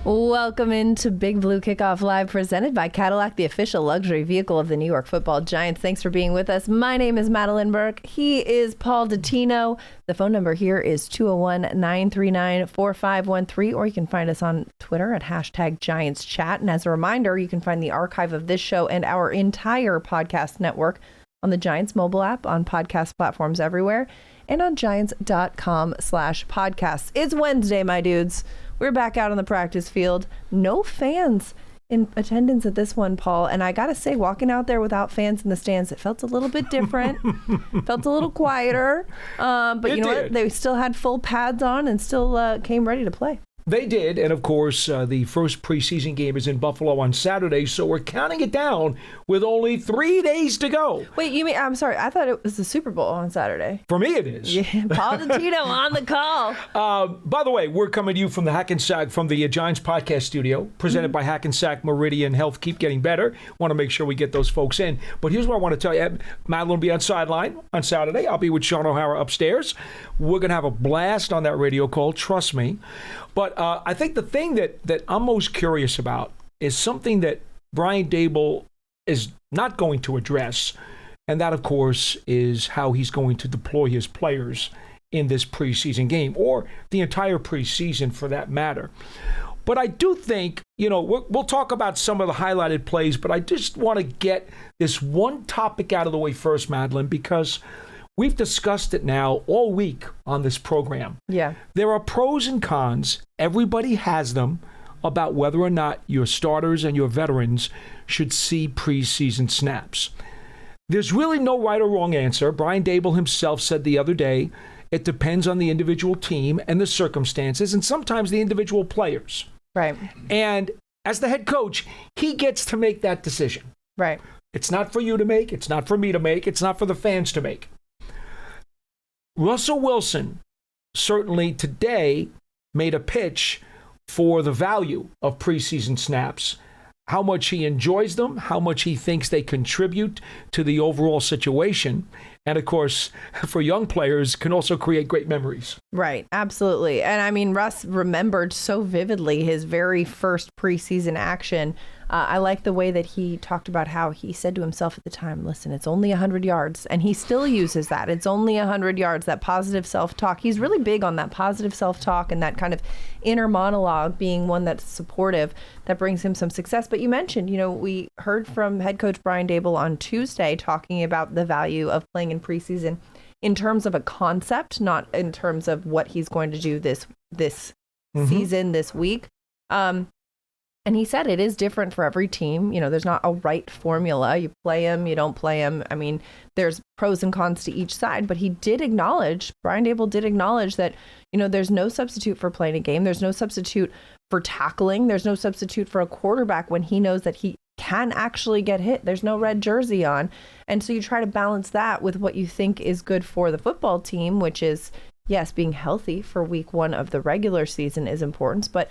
Welcome into Big Blue Kickoff Live, presented by Cadillac, the official luxury vehicle of the New York Football Giants. Thanks for being with us. My name is Madeline Burke. He is Paul Dottino. The phone number here is 201-939-4513, or you can find us on Twitter at #GiantsChat. And as a reminder, you can find the archive of this show and our entire podcast network on the Giants mobile app, on podcast platforms everywhere, and on giants.com/podcasts. It's Wednesday, my dudes. We're back out on the practice field. No fans in attendance at this one, Paul. And I got to say, walking out there without fans in the stands, it felt a little bit different. Felt a little quieter. But you know what? They still had full pads on and still came ready to play. They did, and of course, the first preseason game is in Buffalo on Saturday, so we're counting it down with only 3 days to go. Wait, you mean, I'm sorry, I thought it was the Super Bowl on Saturday. For me, it is. Yeah, Paul Dottino on the call. By the way, we're coming to you from the Hackensack, from the Giants podcast studio, presented by Hackensack Meridian Health. Keep getting better. Want to make sure we get those folks in. But here's what I want to tell you. Madeline will be on sideline on Saturday. I'll be with Sean O'Hara upstairs. We're going to have a blast on that radio call, trust me. But I think the thing that I'm most curious about is something that Brian Daboll is not going to address, and that, of course, is how he's going to deploy his players in this preseason game, or the entire preseason for that matter. But I do think, we'll talk about some of the highlighted plays, but I just want to get this one topic out of the way first, Madeline, because we've discussed it now all week on this program. Yeah. There are pros and cons. Everybody has them about whether or not your starters and your veterans should see preseason snaps. There's really no right or wrong answer. Brian Daboll himself said the other day, it depends on the individual team and the circumstances and sometimes the individual players. Right. And as the head coach, he gets to make that decision. Right. It's not for you to make. It's not for me to make. It's not for the fans to make. Russell Wilson certainly today made a pitch for the value of preseason snaps, how much he enjoys them, how much he thinks they contribute to the overall situation. And of course, for young players, can also create great memories. Right, absolutely. And I mean, Russ remembered so vividly his very first preseason action. I like the way that he talked about how he said to himself at the time, listen, it's only 100 yards. And he still uses that. It's only 100 yards, that positive self-talk. He's really big on that positive self-talk and that kind of inner monologue being one that's supportive, that brings him some success. But you mentioned, we heard from head coach Brian Daboll on Tuesday talking about the value of playing in preseason in terms of a concept, not in terms of what he's going to do this season, this week. And he said it is different for every team. There's not a right formula. You play him, you don't play him. I mean, there's pros and cons to each side. But Brian Daboll did acknowledge that, there's no substitute for playing a game. There's no substitute for tackling. There's no substitute for a quarterback when he knows that he can actually get hit. There's no red jersey on. And so you try to balance that with what you think is good for the football team, which is, yes, being healthy for week 1 of the regular season is important. But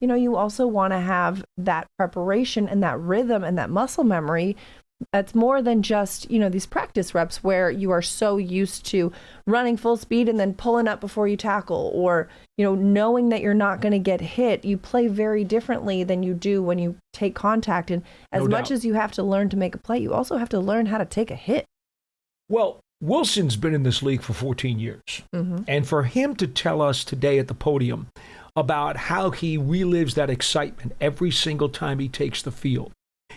you also want to have that preparation and that rhythm and that muscle memory. That's more than just, these practice reps where you are so used to running full speed and then pulling up before you tackle, or, knowing that you're not going to get hit. You play very differently than you do when you take contact. And as much as you have to learn to make a play, you also have to learn how to take a hit. Well, Wilson's been in this league for 14 years. Mm-hmm. And for him to tell us today at the podium about how he relives that excitement every single time he takes the field.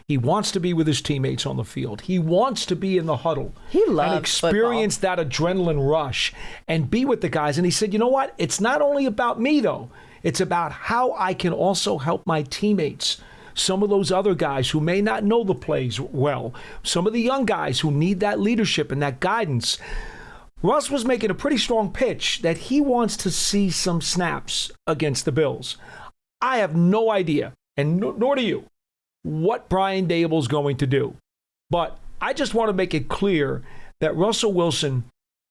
He wants to be with his teammates on the field. He wants to be in the huddle. He loves and experience football. That adrenaline rush and be with the guys. And he said, you know what? It's not only about me, though. It's about how I can also help my teammates. Some of those other guys who may not know the plays well. Some of the young guys who need that leadership and that guidance. Russ was making a pretty strong pitch that he wants to see some snaps against the Bills. I have no idea, and nor do you, what Brian Daboll's going to do. But I just want to make it clear that Russell Wilson,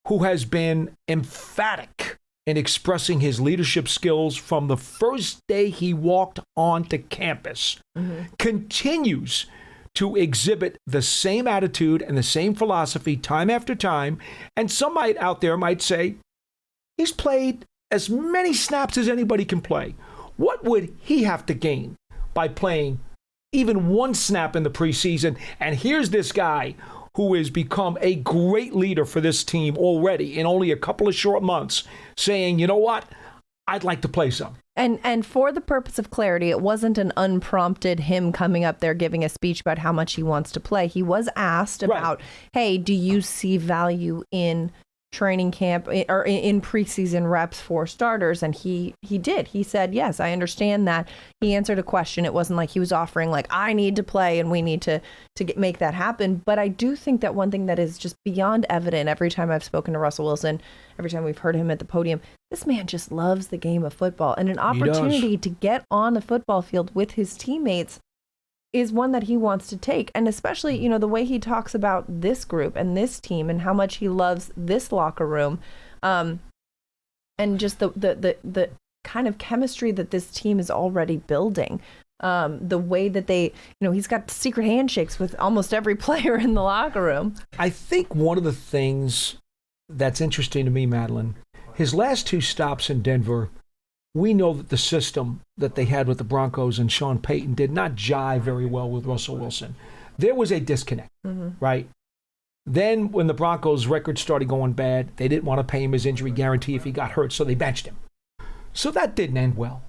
who has been emphatic in expressing his leadership skills from the first day he walked onto campus, continues to exhibit the same attitude and the same philosophy time after time. And some out there might say, he's played as many snaps as anybody can play. What would he have to gain by playing even one snap in the preseason? And here's this guy who has become a great leader for this team already in only a couple of short months, saying, you know what, I'd like to play some. And for the purpose of clarity, it wasn't an unprompted him coming up there giving a speech about how much he wants to play. He was asked about, hey, do you see value in training camp or in preseason reps for starters? And he did. He said, yes, I understand that. He answered a question. It wasn't like he was offering like, I need to play and we need to make that happen. But I do think that one thing that is just beyond evident every time I've spoken to Russell Wilson, every time we've heard him at the podium, this man just loves the game of football, and an opportunity to get on the football field with his teammates is one that he wants to take. And especially, you know, the way he talks about this group and this team and how much he loves this locker room, and just the kind of chemistry that this team is already building. The way that they, you know, he's got secret handshakes with almost every player in the locker room. I think one of the things that's interesting to me, Madeline, his last two stops in Denver, we know that the system that they had with the Broncos and Sean Payton did not jive very well with Russell Wilson. There was a disconnect, right? Then when the Broncos' record started going bad, they didn't want to pay him his injury guarantee if he got hurt, so they benched him. So that didn't end well.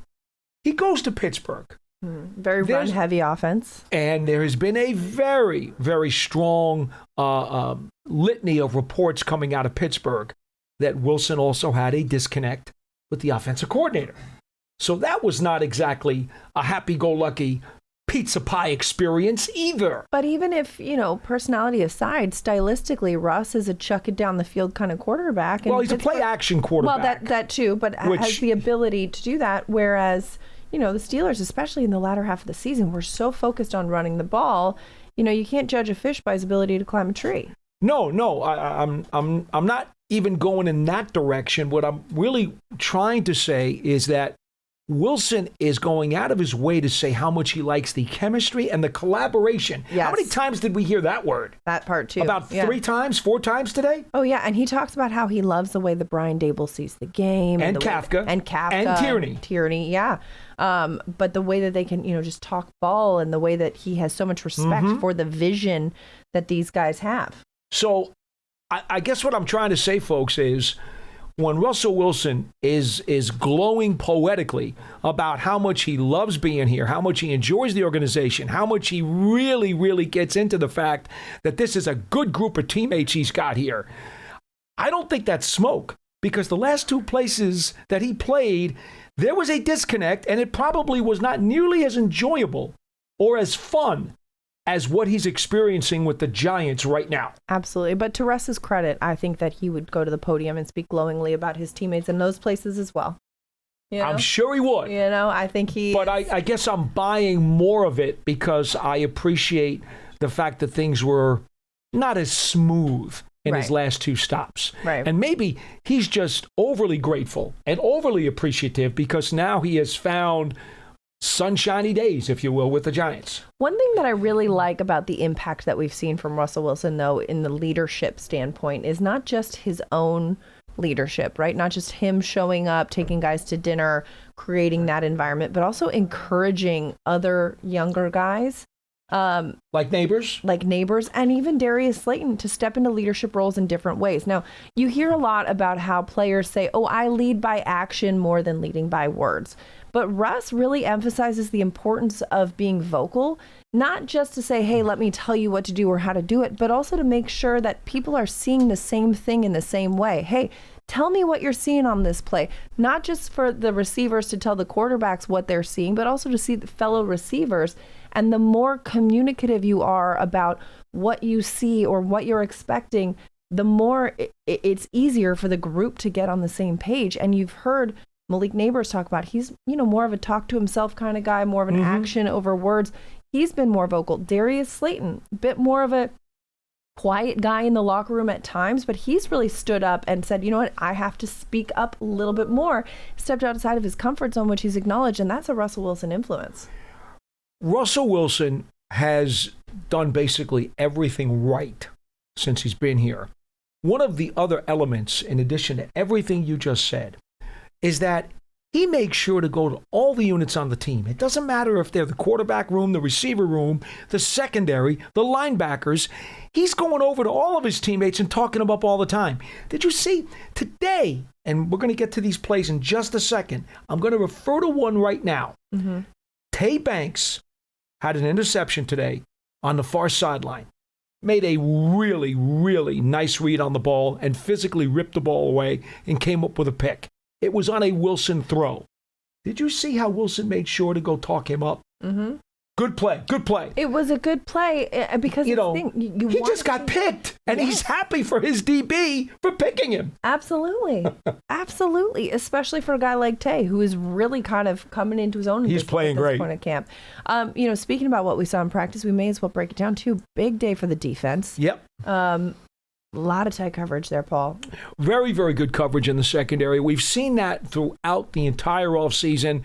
He goes to Pittsburgh. Very run-heavy offense. And there has been a very, very strong litany of reports coming out of Pittsburgh that Wilson also had a disconnect with the offensive coordinator. So that was not exactly a happy-go-lucky pizza pie experience either. But even if, you know, personality aside, stylistically, Russ is a chuck it down the field kind of quarterback. Well, he's a play-action quarterback. Well, that too, but has the ability to do that, whereas, you know, the Steelers, especially in the latter half of the season, were so focused on running the ball. You know, you can't judge a fish by his ability to climb a tree. No, I'm not even going in that direction. What I'm really trying to say is that Wilson is going out of his way to say how much he likes the chemistry and the collaboration. Yes. How many times did we hear that word? That part too. About 3 times, 4 times today? Oh, yeah. And he talks about how he loves the way that Brian Dable sees the game. And Kafka. And Tierney. Tierney, yeah. But the way that they can, you know, just talk ball, and the way that he has so much respect for the vision that these guys have. So I guess what I'm trying to say, folks, is when Russell Wilson is glowing poetically about how much he loves being here, how much he enjoys the organization, how much he really, really gets into the fact that this is a good group of teammates he's got here, I don't think that's smoke, because the last 2 places that he played, there was a disconnect, and it probably was not nearly as enjoyable or as fun as what he's experiencing with the Giants right now. Absolutely. But to Russ's credit, I think that he would go to the podium and speak glowingly about his teammates in those places as well. You know? I'm sure he would. You know, I think he... But I guess I'm buying more of it because I appreciate the fact that things were not as smooth in his last 2 stops. Right. And maybe he's just overly grateful and overly appreciative because now he has found sunshiny days, if you will, with the Giants. One thing that I really like about the impact that we've seen from Russell Wilson, though, in the leadership standpoint, is not just his own leadership, right? Not just him showing up, taking guys to dinner, creating that environment, but also encouraging other younger guys. Like Neighbors, and even Darius Slayton to step into leadership roles in different ways. Now, you hear a lot about how players say, oh, I lead by action more than leading by words. But Russ really emphasizes the importance of being vocal, not just to say, hey, let me tell you what to do or how to do it, but also to make sure that people are seeing the same thing in the same way. Hey, tell me what you're seeing on this play, not just for the receivers to tell the quarterbacks what they're seeing, but also to see the fellow receivers. And the more communicative you are about what you see or what you're expecting, the more it's easier for the group to get on the same page. And you've heard Malik Neighbors talk about, he's, you know, more of a talk to himself kind of guy, more of an action over words. He's been more vocal. Darius Slayton, a bit more of a quiet guy in the locker room at times, but he's really stood up and said, you know what, I have to speak up a little bit more, stepped outside of his comfort zone, which he's acknowledged, and that's a Russell Wilson influence. Russell Wilson has done basically everything right since he's been here. One of the other elements, in addition to everything you just said, is that he makes sure to go to all the units on the team. It doesn't matter if they're the quarterback room, the receiver room, the secondary, the linebackers. He's going over to all of his teammates and talking them up all the time. Did you see today, and we're going to get to these plays in just a second, I'm going to refer to one right now. Mm-hmm. Tay Banks had an interception today on the far sideline. Made a really, really nice read on the ball and physically ripped the ball away and came up with a pick. It was on a Wilson throw. Did you see how Wilson made sure to go talk him up? Mm-hmm. Good play. Good play. It was a good play because he just got picked, and yes. he's happy for his DB for picking him. Absolutely. Absolutely. Especially for a guy like Tay, who is really kind of coming into his own. He's playing great. At this point of camp. Speaking about what we saw in practice, we may as well break it down too. Big day for the defense. Yep. A lot of tight coverage there, Paul. Very, very good coverage in the secondary. We've seen that throughout the entire offseason.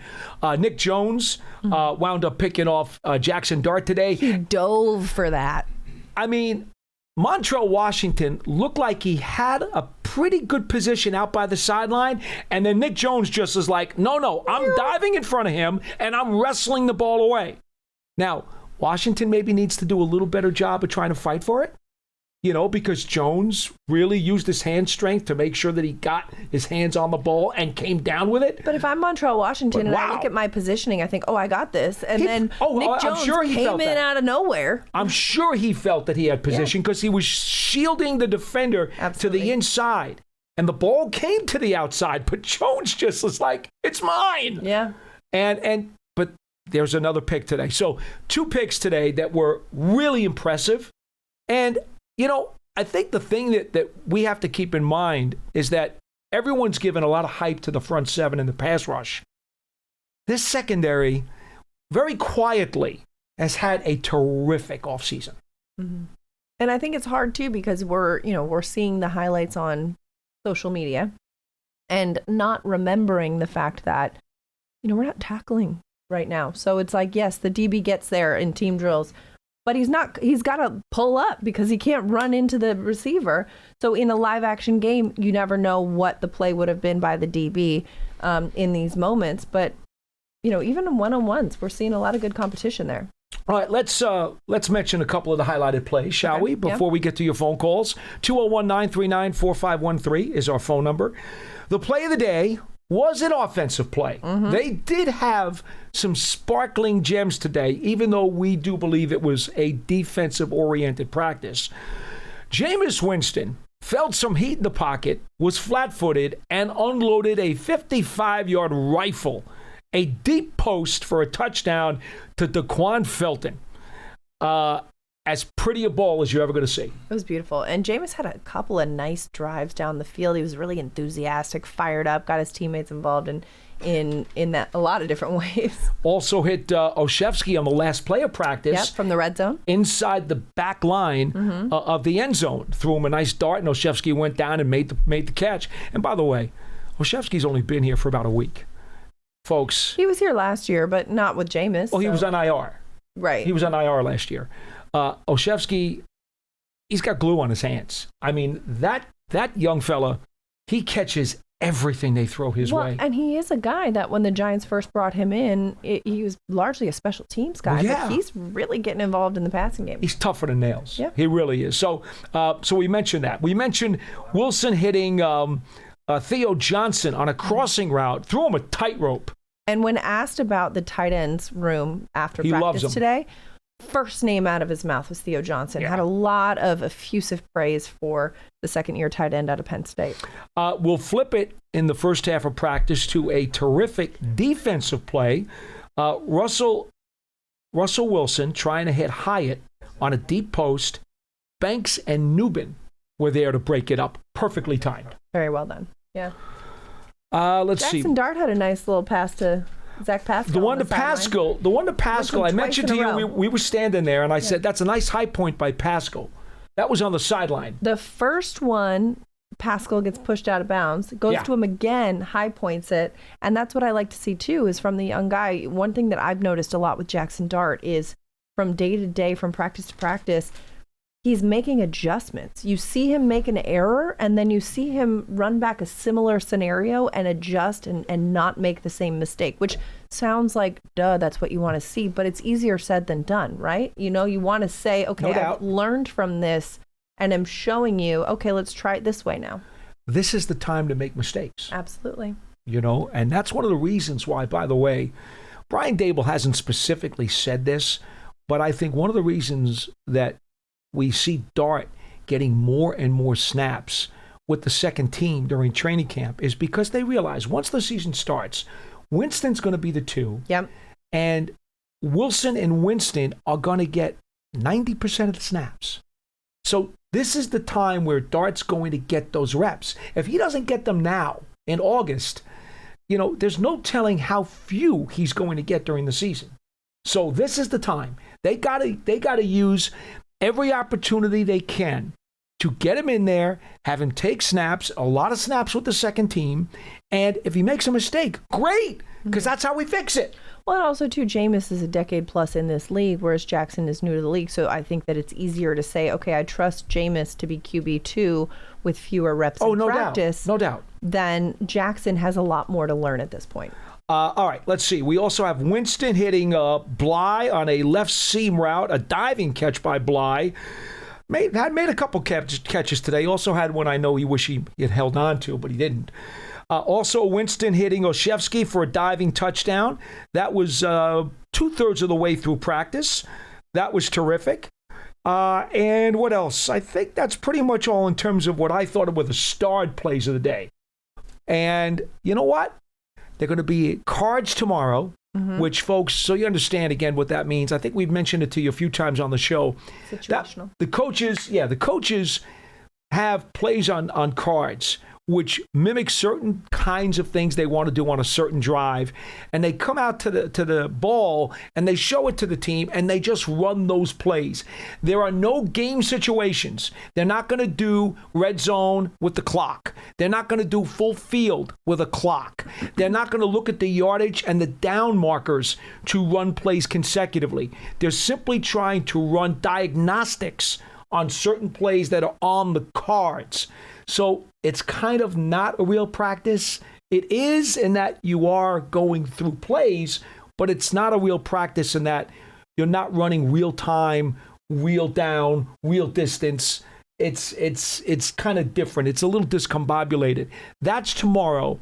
Nick Jones wound up picking off Jackson Dart today. He dove for that. I mean, Montrell Washington looked like he had a pretty good position out by the sideline, and then Nick Jones just is like, no, I'm diving in front of him, and I'm wrestling the ball away. Now, Washington maybe needs to do a little better job of trying to fight for it. Because Jones really used his hand strength to make sure that he got his hands on the ball and came down with it. But if I'm Montrell Washington and I look at my positioning, I think, I got this. And then Nick Jones came in out of nowhere. I'm sure he felt that he had position because he was shielding the defender to the inside. And the ball came to the outside, but Jones just was like, it's mine. Yeah. But there's another pick today. So 2 picks today that were really impressive. And I think the thing that we have to keep in mind is that everyone's given a lot of hype to the front 7 in the pass rush. This secondary, very quietly, has had a terrific offseason. Mm-hmm. And I think it's hard, too, because we're seeing the highlights on social media and not remembering the fact that, we're not tackling right now. So it's like, yes, the DB gets there in team drills, but he's got to pull up because he can't run into the receiver. So in a live action game, you never know what the play would have been by the DB in these moments. But, even in one-on-ones, we're seeing a lot of good competition there. All right, let's mention a couple of the highlighted plays, shall we, before we get to your phone calls. 201-939-4513 is our phone number. The play of the day was an offensive play. Mm-hmm. They did have some sparkling gems today, even though we do believe it was a defensive-oriented practice. Jameis Winston felt some heat in the pocket, was flat-footed, and unloaded a 55-yard rifle, a deep post for a touchdown to Daquan Felton. As pretty a ball as you're ever going to see. It was beautiful. And Jameis had a couple of nice drives down the field. He was really enthusiastic, fired up, got his teammates involved in that a lot of different ways. Also hit Olszewski on the last play of practice. Yep, from the red zone. Inside the back line of the end zone. Threw him a nice dart, and Olszewski went down and made the catch. And by the way, Olszewski's only been here for about a week. Folks. He was here last year, but not with Jameis. Well, he was on IR. Right. He was on IR last year. Olszewski, he's got glue on his hands. I mean, that young fella, he catches everything they throw his way. And he is a guy that when the Giants first brought him in, he was largely a special teams guy. Yeah. But he's really getting involved in the passing game. He's tougher than nails. Yeah. He really is. So we mentioned that. We mentioned Wilson hitting Theo Johnson on a crossing route, threw him a tightrope. And when asked about the tight ends room after practice today, first name out of his mouth was Theo Johnson. Yeah. Had a lot of effusive praise for the second-year tight end out of Penn State. We'll flip it in the first half of practice to a terrific defensive play. Russell Wilson trying to hit Hyatt on a deep post. Banks and Newman were there to break it up. Perfectly timed. Very well done. Yeah. Let's see. Jackson Dart had a nice little pass to Zach Pascal. The one to Pascal, I mentioned to you, we were standing there, and I said, that's a nice high point by Pascal. That was on the sideline. The first one, Pascal gets pushed out of bounds, goes to him again, high points it, and that's what I like to see, too, is from the young guy. One thing that I've noticed a lot with Jackson Dart is from day to day, from practice to practice, he's making adjustments. You see him make an error, and then you see him run back a similar scenario and adjust and not make the same mistake, which sounds like, duh, that's what you want to see, but it's easier said than done, right? You know, you want to say, okay, I've learned from this, and I'm showing you, okay, let's try it this way now. This is the time to make mistakes. Absolutely. You know, and that's one of the reasons why, by the way, Brian Daboll hasn't specifically said this, but I think one of the reasons that we see Dart getting more and more snaps with the second team during training camp is because they realize once the season starts, Winston's going to be the 2. Yep. And Wilson and Winston are going to get 90% of the snaps. So this is the time where Dart's going to get those reps. If he doesn't get them now in August, you know, there's no telling how few he's going to get during the season. So this is the time. They gotta use every opportunity they can to get him in there, have him take snaps, a lot of snaps with the second team, and if he makes a mistake, great, because that's how we fix it. Well, and also, too, Jameis is a decade plus in this league, whereas Jackson is new to the league. So I think that it's easier to say, okay, I trust Jameis to be QB2 with fewer reps in practice. No doubt. Then Jackson has a lot more to learn at this point. All right, let's see. We also have Winston hitting Bly on a left seam route, a diving catch by Bly. Made a couple catches today. Also had one I know he wish he had held on to, but he didn't. Also, Winston hitting Olszewski for a diving touchdown. That was 2/3 of the way through practice. That was terrific. And what else? I think that's pretty much all in terms of what I thought were the starred plays of the day. And you know what? They're going to be cards tomorrow, which, folks, so you understand again what that means. I think we've mentioned it to you a few times on the show. Situational. The coaches have plays on cards, which mimic certain kinds of things they want to do on a certain drive. And they come out to the ball and they show it to the team and they just run those plays. There are no game situations. They're not going to do red zone with the clock. They're not going to do full field with a clock. They're not going to look at the yardage and the down markers to run plays consecutively. They're simply trying to run diagnostics on certain plays that are on the cards. So it's kind of not a real practice. It is in that you are going through plays, but it's not a real practice in that you're not running real time, real down, real distance. It's kind of different. It's a little discombobulated. That's tomorrow.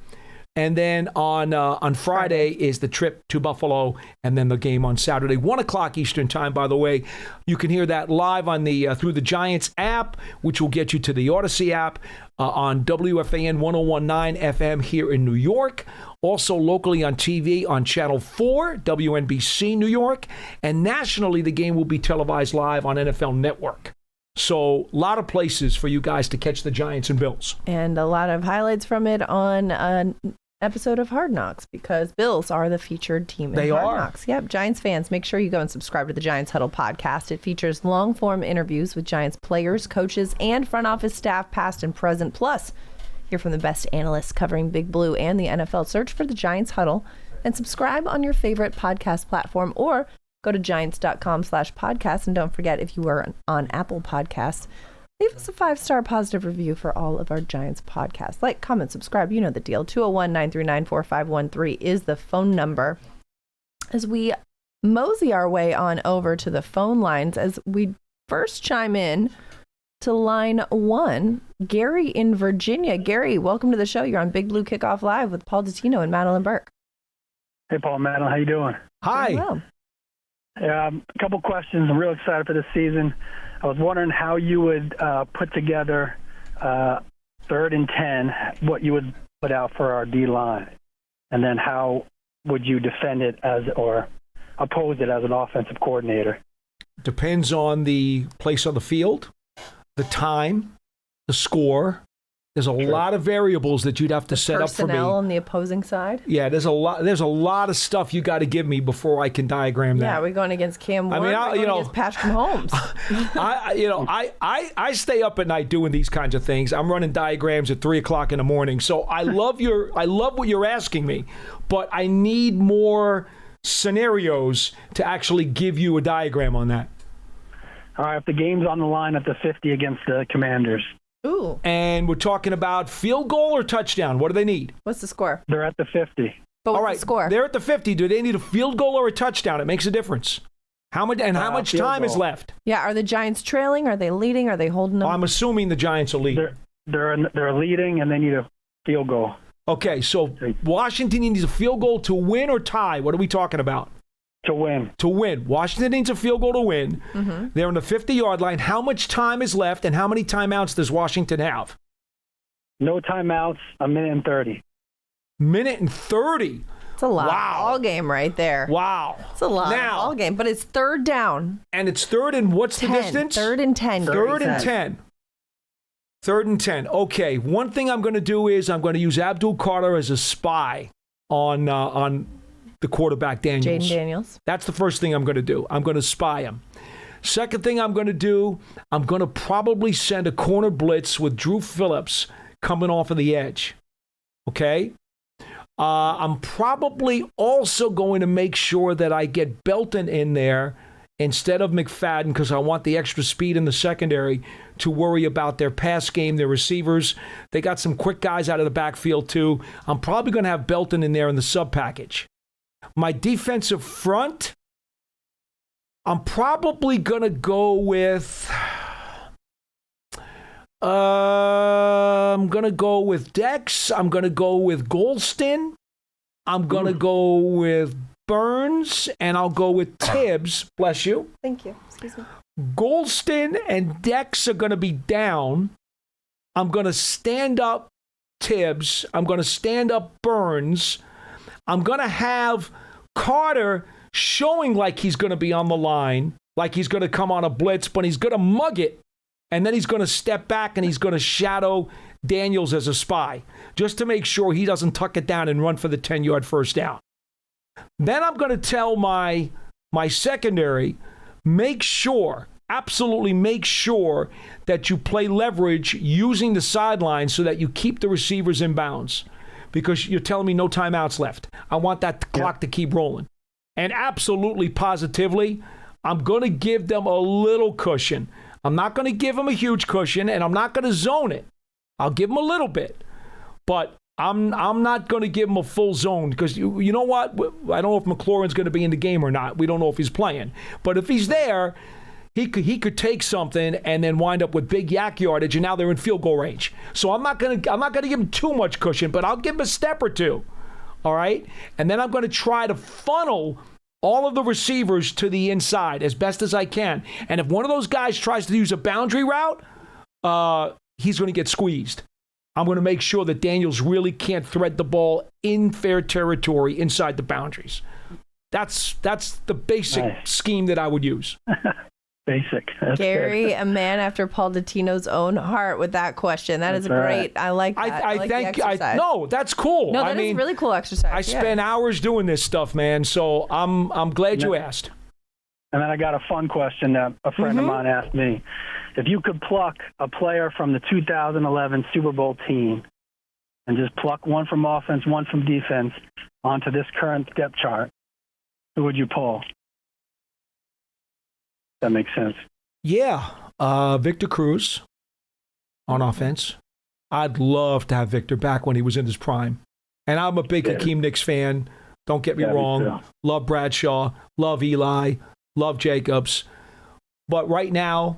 And then on Friday is the trip to Buffalo, and then the game on Saturday, 1 o'clock Eastern time. By the way, you can hear that live on the through the Giants app, which will get you to the Odyssey app on WFAN 101.9 FM here in New York. Also locally on TV on Channel 4, WNBC New York, and nationally the game will be televised live on NFL Network. So a lot of places for you guys to catch the Giants and Bills. And a lot of highlights from it on an episode of Hard Knocks, because Bills are the featured team in Hard Knocks. Yep, Giants fans, make sure you go and subscribe to the Giants Huddle podcast. It features long-form interviews with Giants players, coaches, and front office staff, past and present. Plus, hear from the best analysts covering Big Blue and the NFL. Search for the Giants Huddle and subscribe on your favorite podcast platform, or go to giants.com/podcast. And don't forget, if you are on Apple Podcasts, leave us a 5-star positive review for all of our Giants podcasts. Like, comment, subscribe. You know the deal. 201-939-4513 is the phone number. As we mosey our way on over to the phone lines, as we first chime in to line 1, Gary in Virginia. Gary, welcome to the show. You're on Big Blue Kickoff Live with Paul Dottino and Madeline Burke. Hey, Paul, Madeline, how you doing? Hi. Well. A couple questions. I'm real excited for this season. I was wondering how you would put together 3rd and 10, what you would put out for our D-line, and then how would you defend it or oppose it as an offensive coordinator? Depends on the place on the field, the time, the score. There's a lot of variables that you'd have to set up for me. Personnel on the opposing side? Yeah, there's a lot of stuff you got to give me before I can diagram that. Yeah, we're going against Cam Ward. Against Patrick Mahomes. I stay up at night doing these kinds of things. I'm running diagrams at 3 o'clock in the morning. So I love what you're asking me, but I need more scenarios to actually give you a diagram on that. All right, if the game's on the line at the 50 against the Commanders. Ooh. And we're talking about field goal or touchdown. What do they need? What's the score? They're at the 50. But what's All right, the score? they're at the 50. Do they need a field goal or a touchdown? It makes a difference. How much Field time is goal. left? Yeah, are the Giants trailing? Are they leading? Are they holding them? I'm assuming the Giants will lead. They're leading, and they need a field goal. Okay, so Washington needs a field goal to win or tie. What are we talking about? To win. To win. Washington needs a field goal to win. Mm-hmm. They're on the 50-yard line. How much time is left, and how many timeouts does Washington have? No timeouts, a minute and 30. Minute and 30. It's a lot. Wow. Ball game right there. Wow. It's a lot. Now, Ball game, but it's third down. and it's third and what's 10. the distance? Third and 10. Third Gary and said. 10. Third and 10. Okay, one thing I'm going to do is I'm going to use Abdul Carter as a spy on the quarterback, Daniels. Jaden Daniels. That's the first thing I'm going to do. I'm going to spy him. Second thing I'm going to do, I'm going to probably send a corner blitz with Drew Phillips coming off of the edge. Okay? I'm probably also going to make sure that I get Belton in there instead of McFadden because I want the extra speed in the secondary to worry about their pass game, their receivers. They got some quick guys out of the backfield too. I'm probably going to have Belton in there in the sub package. My defensive front, I'm probably going to go with I'm going to go with Dex. I'm going to go with Golston. I'm going to go with Burns. And I'll go with Tibbs. Bless you. Thank you. Excuse me. Golston and Dex are going to be down. I'm going to stand up Tibbs. I'm going to stand up Burns. I'm going to have Carter showing like he's going to be on the line, like he's going to come on a blitz, but he's going to mug it. And then he's going to step back and he's going to shadow Daniels as a spy just to make sure he doesn't tuck it down and run for the 10-yard first down. Then I'm going to tell my secondary, absolutely make sure that you play leverage using the sideline so that you keep the receivers in bounds because you're telling me no timeouts left. I want that clock to keep rolling. And absolutely positively, I'm going to give them a little cushion. I'm not going to give them a huge cushion, and I'm not going to zone it. I'll give them a little bit, but I'm not going to give them a full zone because you know what? I don't know if McLaurin's going to be in the game or not. We don't know if he's playing, but if he's there, he could take something and then wind up with big yak yardage, and now they're in field goal range. So I'm not going to give him too much cushion, but I'll give him a step or two. All right, and then I'm going to try to funnel all of the receivers to the inside as best as I can. And if one of those guys tries to use a boundary route, he's going to get squeezed. I'm going to make sure that Daniels really can't thread the ball in fair territory inside the boundaries. That's the basic scheme that I would use. Basic. That's Gary, good. a man after Paul Dottino's own heart with that question. That is great. I like that. I like the exercise. No, that's cool. No, that is a really cool exercise. I spend hours doing this stuff, man. So I'm glad you asked. And then I got a fun question that a friend of mine asked me. If you could pluck a player from the 2011 Super Bowl team and just pluck one from offense, one from defense onto this current depth chart, who would you pull? That makes sense. Yeah. Victor Cruz on offense. I'd love to have Victor back when he was in his prime. And I'm a big Hakeem Nicks fan. Don't get me wrong. Me love Bradshaw. Love Eli. Love Jacobs. But right now,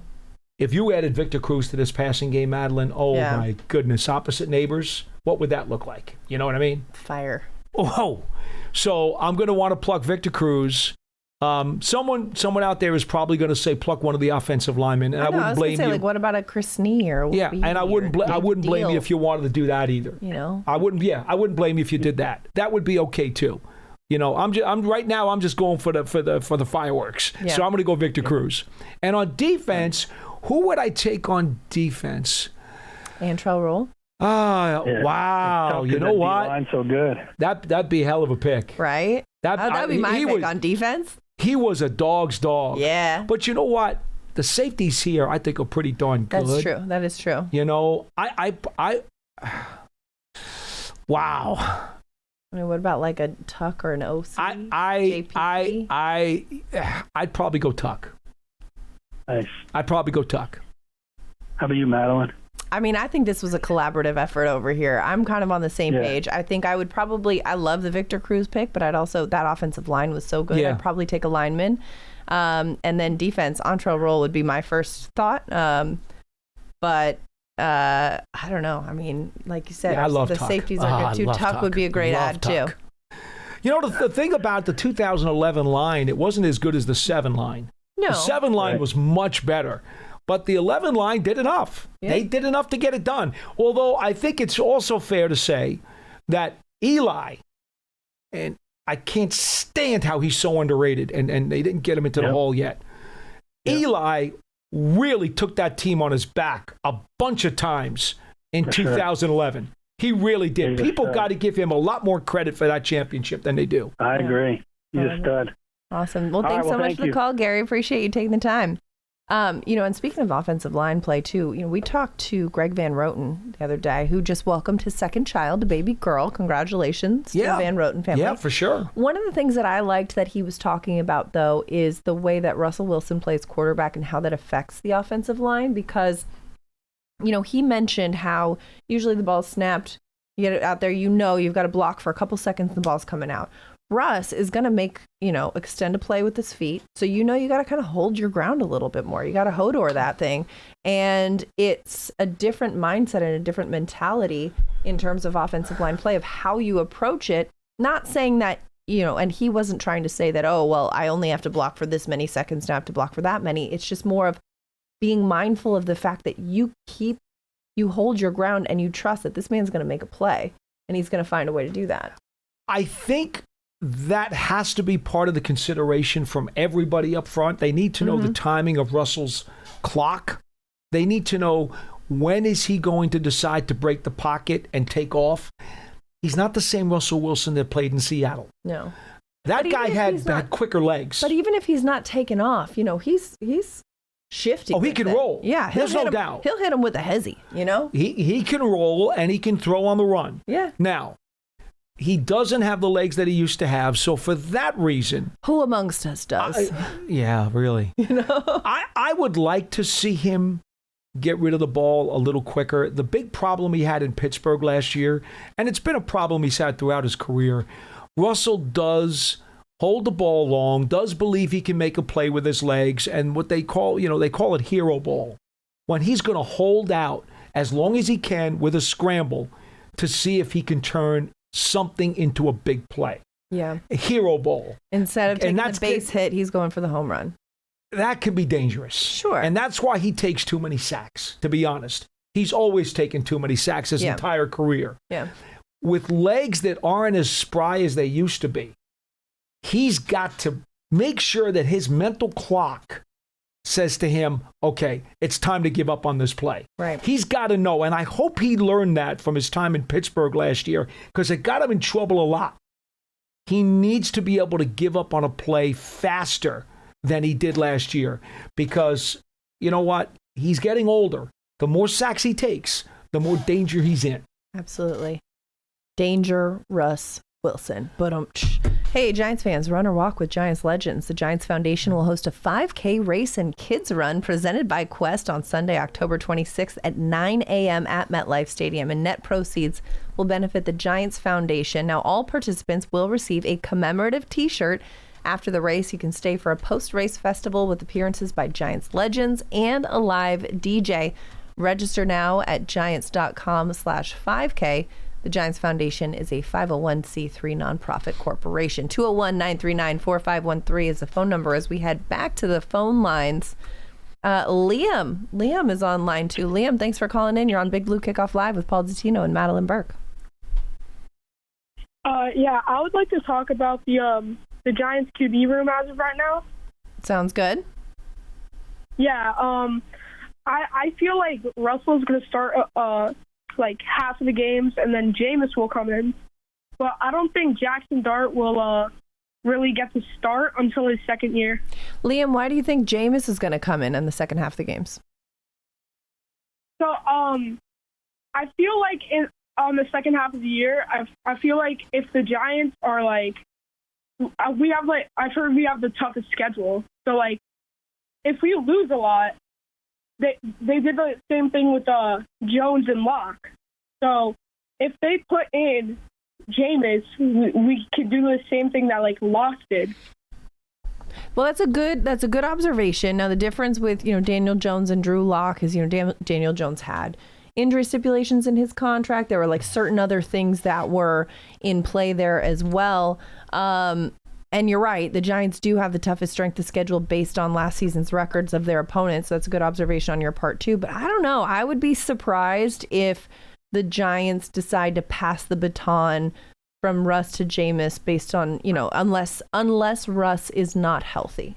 if you added Victor Cruz to this passing game, Madeline, my goodness, opposite neighbors, what would that look like? You know what I mean? Fire. Oh, so I'm going to want to pluck Victor Cruz. Someone out there is probably going to say pluck one of the offensive linemen, and I wouldn't blame you. Like, what about a Chris Nee or and I wouldn't blame you if you wanted to do that either. You know, I wouldn't blame you if you did that. That would be okay too. You know, I'm right now. I'm just going for the fireworks. Yeah. So I'm going to go Victor Cruz. And on defense, who would I take on defense? Antrell Roll. Wow! You know what? D-line's so good. That'd be a hell of a pick, right? That'd be my pick on defense. He was a dog's dog. Yeah. But you know what? The safeties here, I think, are pretty darn good. That's true. That is true. You know, wow. I mean, what about like a Tuck or an OC? I'd probably go Tuck. Nice. I'd probably go Tuck. How about you, Madeline? I mean, I think this was a collaborative effort over here. I'm kind of on the same page. I think I would probably, I love the Victor Cruz pick, but I'd also, that offensive line was so good. Yeah. I'd probably take a lineman. And then defense, Antrell Roll would be my first thought. But I don't know. I mean, like you said, I love the Tuck. safeties are good too. Tuck would be a great ad Tuck. too. You know, the thing about the 2011 line, it wasn't as good as the 7 line. No. The 7 line was much better. But the 11 line did enough. Yeah. They did enough to get it done. Although I think it's also fair to say that Eli, and I can't stand how he's so underrated, and they didn't get him into the hall yet. Eli really took that team on his back a bunch of times in 2011. He really did. People got to give him a lot more credit for that championship than they do. I agree. He's a stud. Awesome. Well, thanks so much for the call, Gary. Appreciate you taking the time. And speaking of offensive line play too, we talked to Greg Van Roten the other day, who just welcomed his second child, a baby girl. Congratulations to the Van Roten family. Yeah, for sure. One of the things that I liked that he was talking about, though, is the way that Russell Wilson plays quarterback and how that affects the offensive line, because, he mentioned how usually the ball's snapped, you get it out there, you've got to block for a couple seconds, the ball's coming out. Russ is going to make, extend a play with his feet. So, you got to kind of hold your ground a little bit more. You got to Hodor that thing. And it's a different mindset and a different mentality in terms of offensive line play of how you approach it. Not saying that, and he wasn't trying to say that, oh, well, I only have to block for this many seconds, now I have to block for that many. It's just more of being mindful of the fact that you hold your ground and you trust that this man's going to make a play and he's going to find a way to do that. I think that has to be part of the consideration from everybody up front. They need to know the timing of Russell's clock. They need to know when is he going to decide to break the pocket and take off. He's not the same Russell Wilson that played in Seattle. No. That guy had quicker legs. But even if he's not taking off, he's shifty. Oh, he can roll. Yeah, there's no doubt. He'll hit him with a hezzy, He can roll and he can throw on the run. Yeah. Now, he doesn't have the legs that he used to have, so for that reason... Who amongst us does? Yeah, really. I would like to see him get rid of the ball a little quicker. The big problem he had in Pittsburgh last year, and it's been a problem he's had throughout his career, Russell does hold the ball long, does believe he can make a play with his legs, and what they call it hero ball. When he's going to hold out as long as he can with a scramble to see if he can turn something into a big play. Yeah. A hero ball. Instead of taking the base hit, he's going for the home run. That can be dangerous. Sure. And that's why he takes too many sacks, to be honest. He's always taken too many sacks his entire career. Yeah. With legs that aren't as spry as they used to be, he's got to make sure that his mental clock says to him, okay, it's time to give up on this play. Right. He's got to know, and I hope he learned that from his time in Pittsburgh last year, because it got him in trouble a lot. He needs to be able to give up on a play faster than he did last year, because you know what? He's getting older. The more sacks he takes, the more danger he's in. Absolutely. Danger, Russ Wilson. Hey, Giants fans, run or walk with Giants legends. The Giants Foundation will host a 5K race and kids run presented by Quest on Sunday, October 26th at 9 a.m. at MetLife Stadium, and net proceeds will benefit the Giants Foundation. Now, all participants will receive a commemorative T-shirt. After the race, you can stay for a post-race festival with appearances by Giants legends and a live DJ. Register now at giants.com/5K. The Giants Foundation is a 501c3 nonprofit corporation. 201-939-4513 is the phone number as we head back to the phone lines. Liam is on line too. Liam, thanks for calling in. You're on Big Blue Kickoff Live with Paul Zatino and Madeline Burke. Yeah, I would like to talk about the Giants QB room as of right now. Sounds good. Yeah, I feel like Russell's going to start like half of the games, and then Jameis will come in. But I don't think Jackson Dart will really get to start until his second year. Liam, why do you think Jameis is going to come in the second half of the games? So I feel like on the second half of the year, I feel like if the Giants are like, I've heard we have the toughest schedule. So like if we lose a lot, they did the same thing with Jones and Locke. So if they put in Jameis, we could do the same thing that like Locke did. Well, that's a good observation. Now, the difference with, Daniel Jones and Drew Lock is, Daniel Jones had injury stipulations in his contract. There were like certain other things that were in play there as well. And you're right. The Giants do have the toughest strength of schedule based on last season's records of their opponents. So that's a good observation on your part too. But I don't know. I would be surprised if the Giants decide to pass the baton from Russ to Jameis based on, unless Russ is not healthy.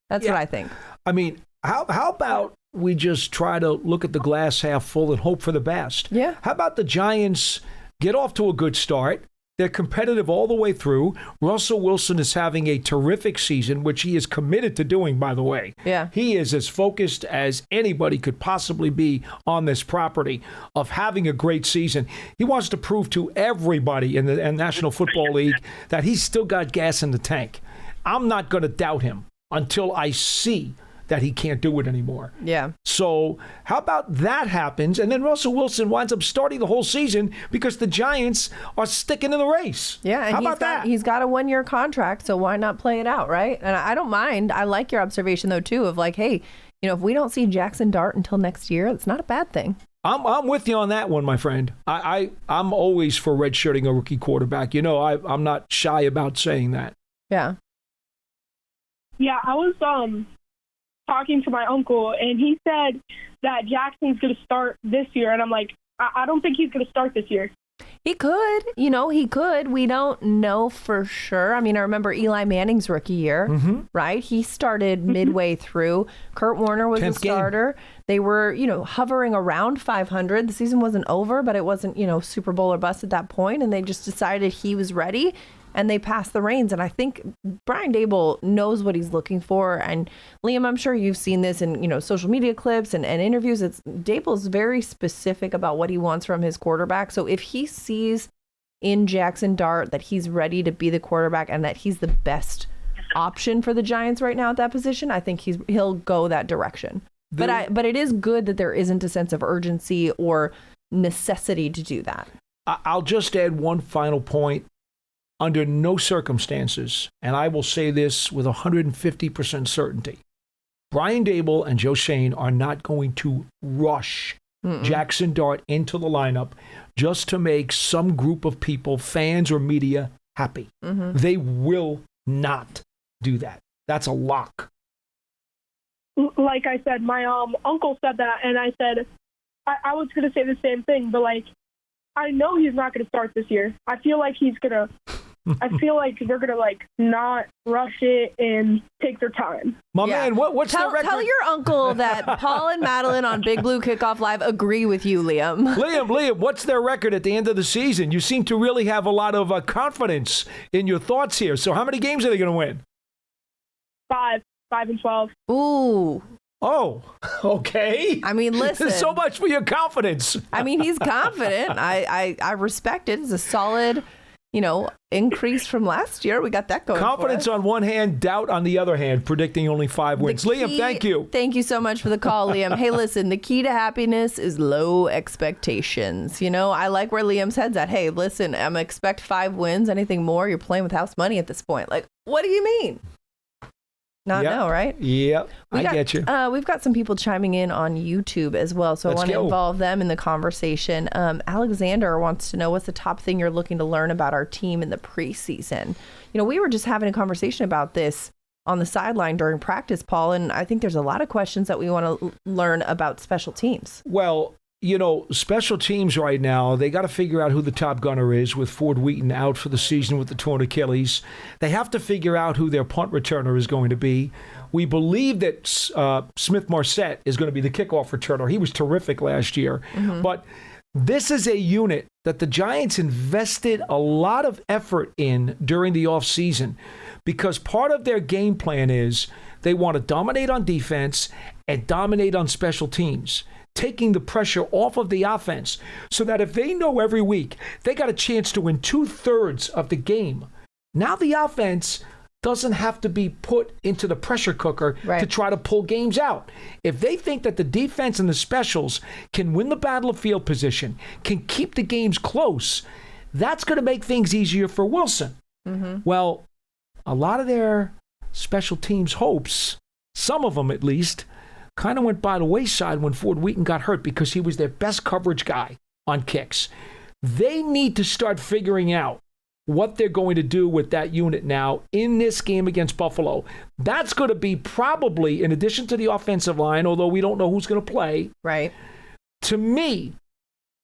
That's what I think. I mean, how about we just try to look at the glass half full and hope for the best? Yeah. How about the Giants get off to a good start? They're competitive all the way through. Russell Wilson is having a terrific season, which he is committed to doing, by the way. Yeah. He is as focused as anybody could possibly be on this property of having a great season. He wants to prove to everybody in the National Football League that he's still got gas in the tank. I'm not going to doubt him until I see that he can't do it anymore. Yeah. So how about that happens, and then Russell Wilson winds up starting the whole season because the Giants are sticking in the race. Yeah, and how about that? He's got a 1-year contract, so why not play it out, right? And I don't mind. I like your observation, though, too, of like, hey, if we don't see Jackson Dart until next year, it's not a bad thing. I'm with you on that one, my friend. I'm always for redshirting a rookie quarterback. I'm not shy about saying that. Yeah. Yeah, I was talking to my uncle, and he said that Jackson's going to start this year, and I'm like, I don't think he's going to start this year. He could. He could. We don't know for sure. I mean, I remember Eli Manning's rookie year, right? He started midway through. Kurt Warner was the starter. Game. They were, hovering around 500. The season wasn't over, but it wasn't, Super Bowl or bust at that point, and they just decided he was ready. And they passed the reins. And I think Brian Daboll knows what he's looking for. And Liam, I'm sure you've seen this in, social media clips and interviews. Daboll's very specific about what he wants from his quarterback. So if he sees in Jackson Dart that he's ready to be the quarterback and that he's the best option for the Giants right now at that position, I think he'll go that direction. But it is good that there isn't a sense of urgency or necessity to do that. I'll just add one final point. Under no circumstances, and I will say this with 150% certainty, Brian Daboll and Joe Schoen are not going to rush Jackson Dart into the lineup just to make some group of people, fans or media, happy. They will not do that. That's a lock. Like I said, my uncle said that, and I said, I was going to say the same thing, but I know he's not going to start this year. I feel like I feel like they're going to not rush it and take their time. Man, what's the record? Tell your uncle that Paul and Madeline on Big Blue Kickoff Live agree with you, Liam. Liam, what's their record at the end of the season? You seem to really have a lot of confidence in your thoughts here. So how many games are they going to win? 5-12. Ooh. Oh, okay. I mean, listen. So much for your confidence. I mean, he's confident. I respect it. It's a solid, increase from last year. We got that going. Confidence on one hand, doubt on the other hand, predicting only 5 wins. Liam, thank you. Thank you so much for the call, Liam. Hey, listen, the key to happiness is low expectations. I like where Liam's head's at. Hey, listen, I'm expect 5 wins. Anything more, you're playing with house money at this point. What do you mean? No, right? Yep, I get you. We've got some people chiming in on YouTube as well, so I want to involve them in the conversation. Alexander wants to know, what's the top thing you're looking to learn about our team in the preseason? We were just having a conversation about this on the sideline during practice, Paul, and I think there's a lot of questions that we want to learn about special teams. Well, special teams right now, they got to figure out who the top gunner is with Ford Wheaton out for the season with the torn Achilles. They have to figure out who their punt returner is going to be. We believe that Smith Marset is going to be the kickoff returner. He was terrific last year. But this is a unit that the Giants invested a lot of effort in during the offseason because part of their game plan is they want to dominate on defense and dominate on special teams, taking the pressure off of the offense so that if they know every week they got a chance to win 2/3 of the game, now the offense doesn't have to be put into the pressure cooker to try to pull games out. If they think that the defense and the specials can win the battle of field position, can keep the games close, that's going to make things easier for Wilson. Well, a lot of their special teams hopes, some of them at least, kind of went by the wayside when Ford Wheaton got hurt because he was their best coverage guy on kicks. They need to start figuring out what they're going to do with that unit now in this game against Buffalo. That's going to be probably, in addition to the offensive line, although we don't know who's going to play. Right. To me,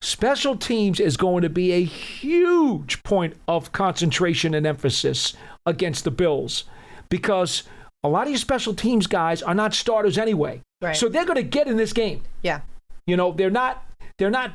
special teams is going to be a huge point of concentration and emphasis against the Bills because a lot of your special teams guys are not starters anyway. Right. So they're going to get in this game. Yeah. You know, they're not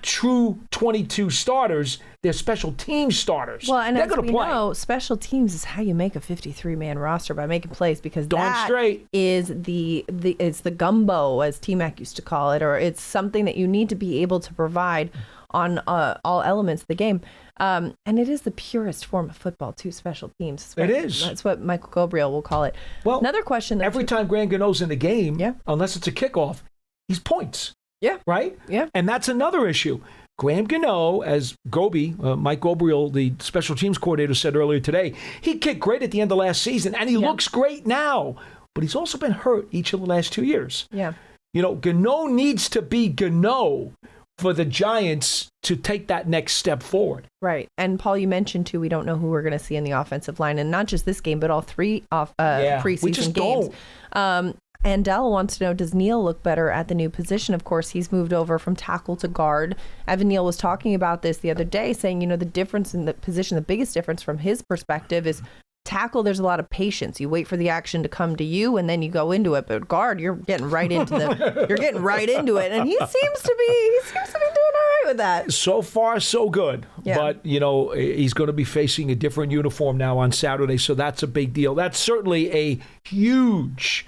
true 22 starters. They're special team starters. Well, and they're as going we to play. know, special teams is how you make a 53-man roster, by making plays, because Darn that straight. is it's the gumbo, as T-Mac used to call it, or it's something that you need to be able to provide on all elements of the game. And it is the purest form of football, too, special teams. It is. That's what Michael Gabriel will call it. Well, another question. Every time Graham Gano's in the game, Yeah. unless it's a kickoff, he's points. Yeah. Right? Yeah. And that's another issue. Graham Gano, as Mike Gabriel, the special teams coordinator, said earlier today, he kicked great at the end of last season, and he looks great now. But he's also been hurt each of the last 2 years. Yeah. You know, Gano needs to be Gano for the Giants to take that next step forward. Right. And Paul, you mentioned, too, we don't know who we're going to see in the offensive line, and not just this game, but all three preseason games. Andell wants to know, does Neal look better at the new position? Of course, he's moved over from tackle to guard. Evan Neal was talking about this the other day, saying, the difference in the position, the biggest difference from his perspective is tackle, there's a lot of patience. You wait for the action to come to you, and then you go into it. But guard, you're getting right into it. And he seems to be doing all right with that. So far, so good. Yeah. But, he's going to be facing a different uniform now on Saturday, so that's a big deal. That's certainly a huge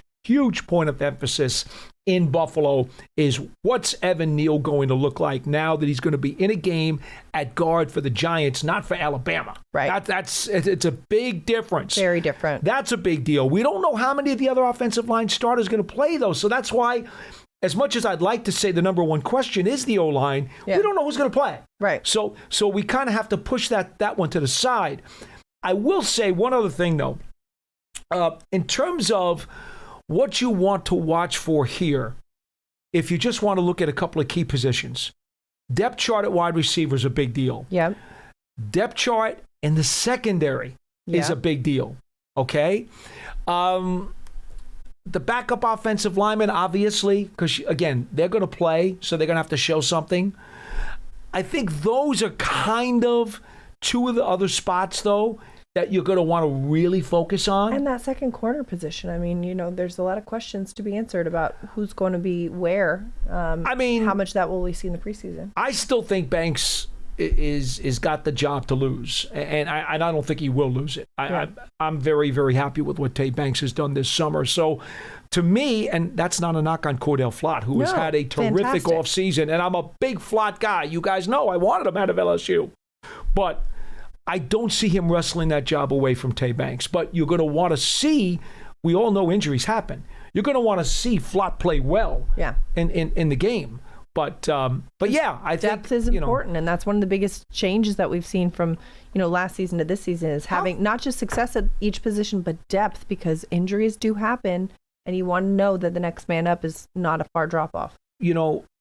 point of emphasis in Buffalo is what's Evan Neal going to look like now that he's going to be in a game at guard for the Giants, not for Alabama. Right. It's a big difference. Very different. That's a big deal. We don't know how many of the other offensive line starters are going to play, though. So that's why, as much as I'd like to say the number one question is the O-line, we don't know who's going to play. Right. So we kind of have to push that one to the side. I will say one other thing, though. In terms of what you want to watch for here, if you just want to look at a couple of key positions, depth chart at wide receiver is a big deal. Yeah. Depth chart in the secondary is a big deal. Okay. The backup offensive lineman, obviously, because again, they're going to play, so they're going to have to show something. I think those are kind of two of the other spots, though, that you're going to want to really focus on. And that second corner position, I mean, there's a lot of questions to be answered about who's going to be where. How much that will we see in the preseason? I still think Banks is got the job to lose, and I don't think he will lose it. I'm very, very happy with what Tay Banks has done this summer. So to me, and that's not a knock on Cordell Flott, who has had a terrific offseason, and I'm a big Flott guy. You guys know I wanted him out of LSU. But I don't see him wrestling that job away from Tay Banks. But you're going to want to see, we all know injuries happen. You're going to want to see Flott play well in the game. But yeah, I think depth is important, and that's one of the biggest changes that we've seen from last season to this season is having not just success at each position, but depth, because injuries do happen, and you want to know that the next man up is not a far drop off.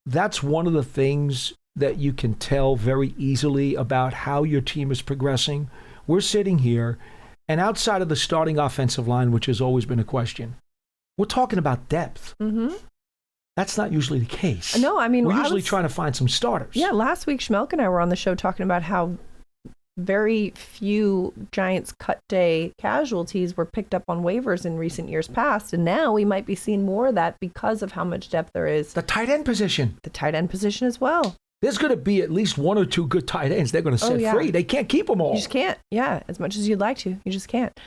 That's one of the things that you can tell very easily about how your team is progressing. We're sitting here, and outside of the starting offensive line, which has always been a question, we're talking about depth. Mm-hmm. That's not usually the case. No, I mean, we're usually trying to find some starters. Yeah, last week Schmelk and I were on the show talking about how very few Giants cut day casualties were picked up on waivers in recent years past, and now we might be seeing more of that because of how much depth there is. The tight end position. The tight end position as well. There's going to be at least one or two good tight ends they're going to set free. They can't keep them all. You just can't. Yeah, as much as you'd like to. You just can't.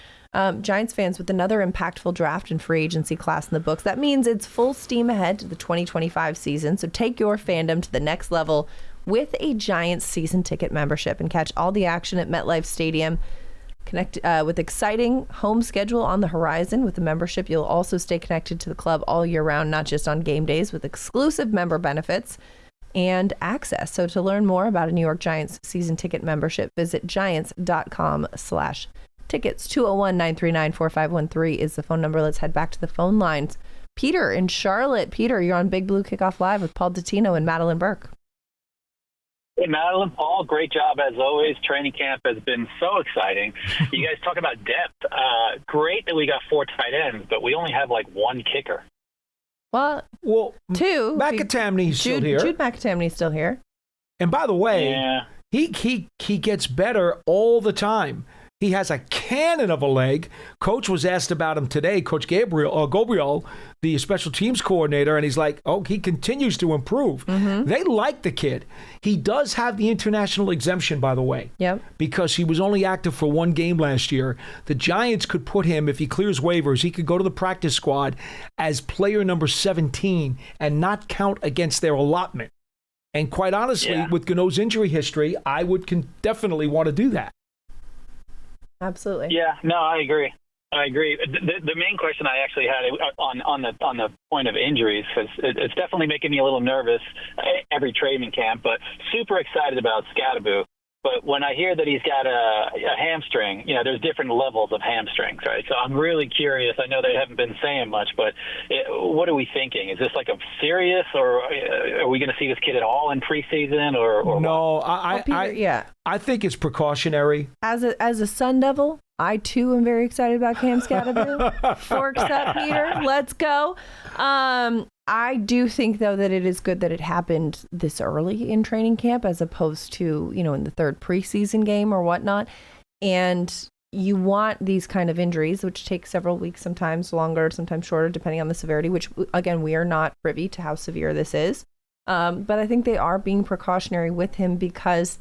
Giants fans, with another impactful draft and free agency class in the books, that means it's full steam ahead to the 2025 season. So take your fandom to the next level with a Giants season ticket membership and catch all the action at MetLife Stadium With exciting home schedule on the horizon with the membership, you'll also stay connected to the club all year round, not just on game days, with exclusive member benefits and access. So to learn more about a New York Giants season ticket membership, visit giants.com/tickets. 201-939-4513 is the phone number. Let's head back to the phone lines. Peter in Charlotte. Peter, you're on Big Blue Kickoff Live with Paul Dottino and Madeline Burke. Hey, Madeline, Paul, great job as always. Training camp has been so exciting. You guys talk about depth. Great that we got 4 tight ends, but we only have like 1 kicker. Well, 2. McAtamney's still here. Jude McAtamney's still here. And by the way, Yeah. he gets better all the time. He has a cannon of a leg. Coach was asked about him today, Coach Gabriel, the special teams coordinator, and he's like, he continues to improve. Mm-hmm. They like the kid. He does have the international exemption, by the way. Yep. Because he was only active for 1 game last year. The Giants could put him, if he clears waivers, he could go to the practice squad as player number 17 and not count against their allotment. And quite honestly, with Gano's injury history, I would definitely want to do that. Absolutely. Yeah, no, I agree. The main question I actually had on the point of injuries, because it's definitely making me a little nervous every training camp, but super excited about Scadaboo. But when I hear that he's got a hamstring, there's different levels of hamstrings, right? So I'm really curious. I know they haven't been saying much, but what are we thinking? Is this like a serious, or are we going to see this kid at all in preseason, or no? Peter, I think it's precautionary. As a Sun Devil, I too am very excited about Cam Scadaboo. Forks up, Peter. Let's go. I do think, though, that it is good that it happened this early in training camp as opposed to, in the 3rd preseason game or whatnot. And you want these kind of injuries, which take several weeks, sometimes longer, sometimes shorter, depending on the severity, which, again, we are not privy to how severe this is. But I think they are being precautionary with him because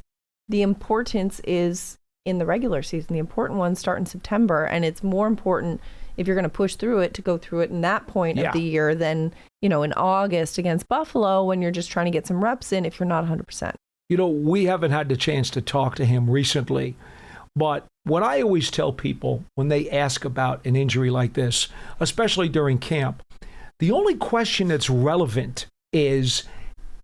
the importance is in the regular season. The important ones start in September, and it's more important if you're going to push through it to go through it in that point of the year than, in August against Buffalo when you're just trying to get some reps in if you're not 100%. We haven't had the chance to talk to him recently, but what I always tell people when they ask about an injury like this, especially during camp, the only question that's relevant is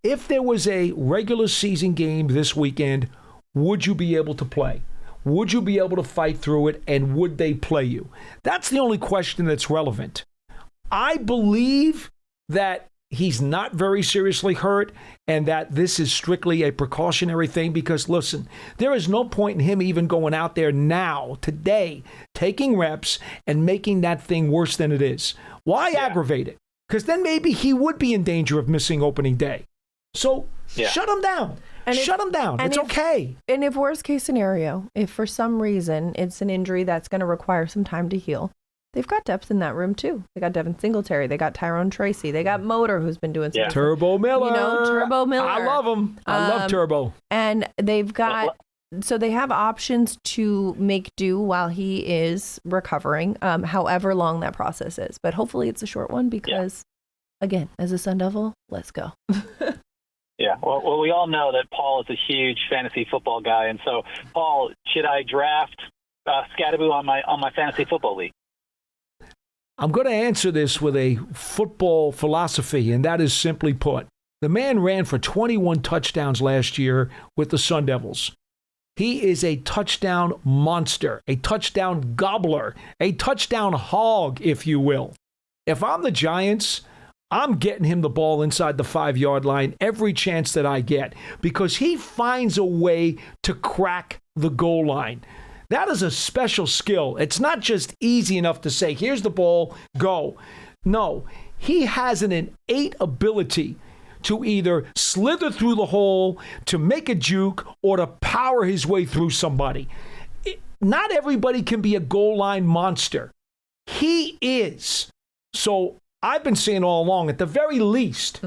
if there was a regular season game this weekend, would you be able to play? Would you be able to fight through it, and would they play you? That's the only question that's relevant. I believe that he's not very seriously hurt and that this is strictly a precautionary thing because, listen, there is no point in him even going out there now, today, taking reps and making that thing worse than it is. Why aggravate it? Because then maybe he would be in danger of missing opening day. So shut him down. Shut him down. It's okay. And if worst case scenario, if for some reason it's an injury that's going to require some time to heal, they've got depth in that room too. They got Devin Singletary. They got Tyrone Tracy. They got Motor, who's been doing some Turbo Miller. Turbo Miller. I love him. I love Turbo. And they've got, so they have options to make do while he is recovering, however long that process is. But hopefully it's a short one because, again, as a Sun Devil, let's go. Yeah, well, we all know that Paul is a huge fantasy football guy, and so, Paul, should I draft Scadaboo on my fantasy football league? I'm going to answer this with a football philosophy, and that is simply put, the man ran for 21 touchdowns last year with the Sun Devils. He is a touchdown monster, a touchdown gobbler, a touchdown hog, if you will. If I'm the Giants, I'm getting him the ball inside the 5-yard line every chance that I get because he finds a way to crack the goal line. That is a special skill. It's not just easy enough to say, here's the ball, go. No, he has an innate ability to either slither through the hole, to make a juke, or to power his way through somebody. Not everybody can be a goal line monster. He is. So I've been saying all along, at the very least,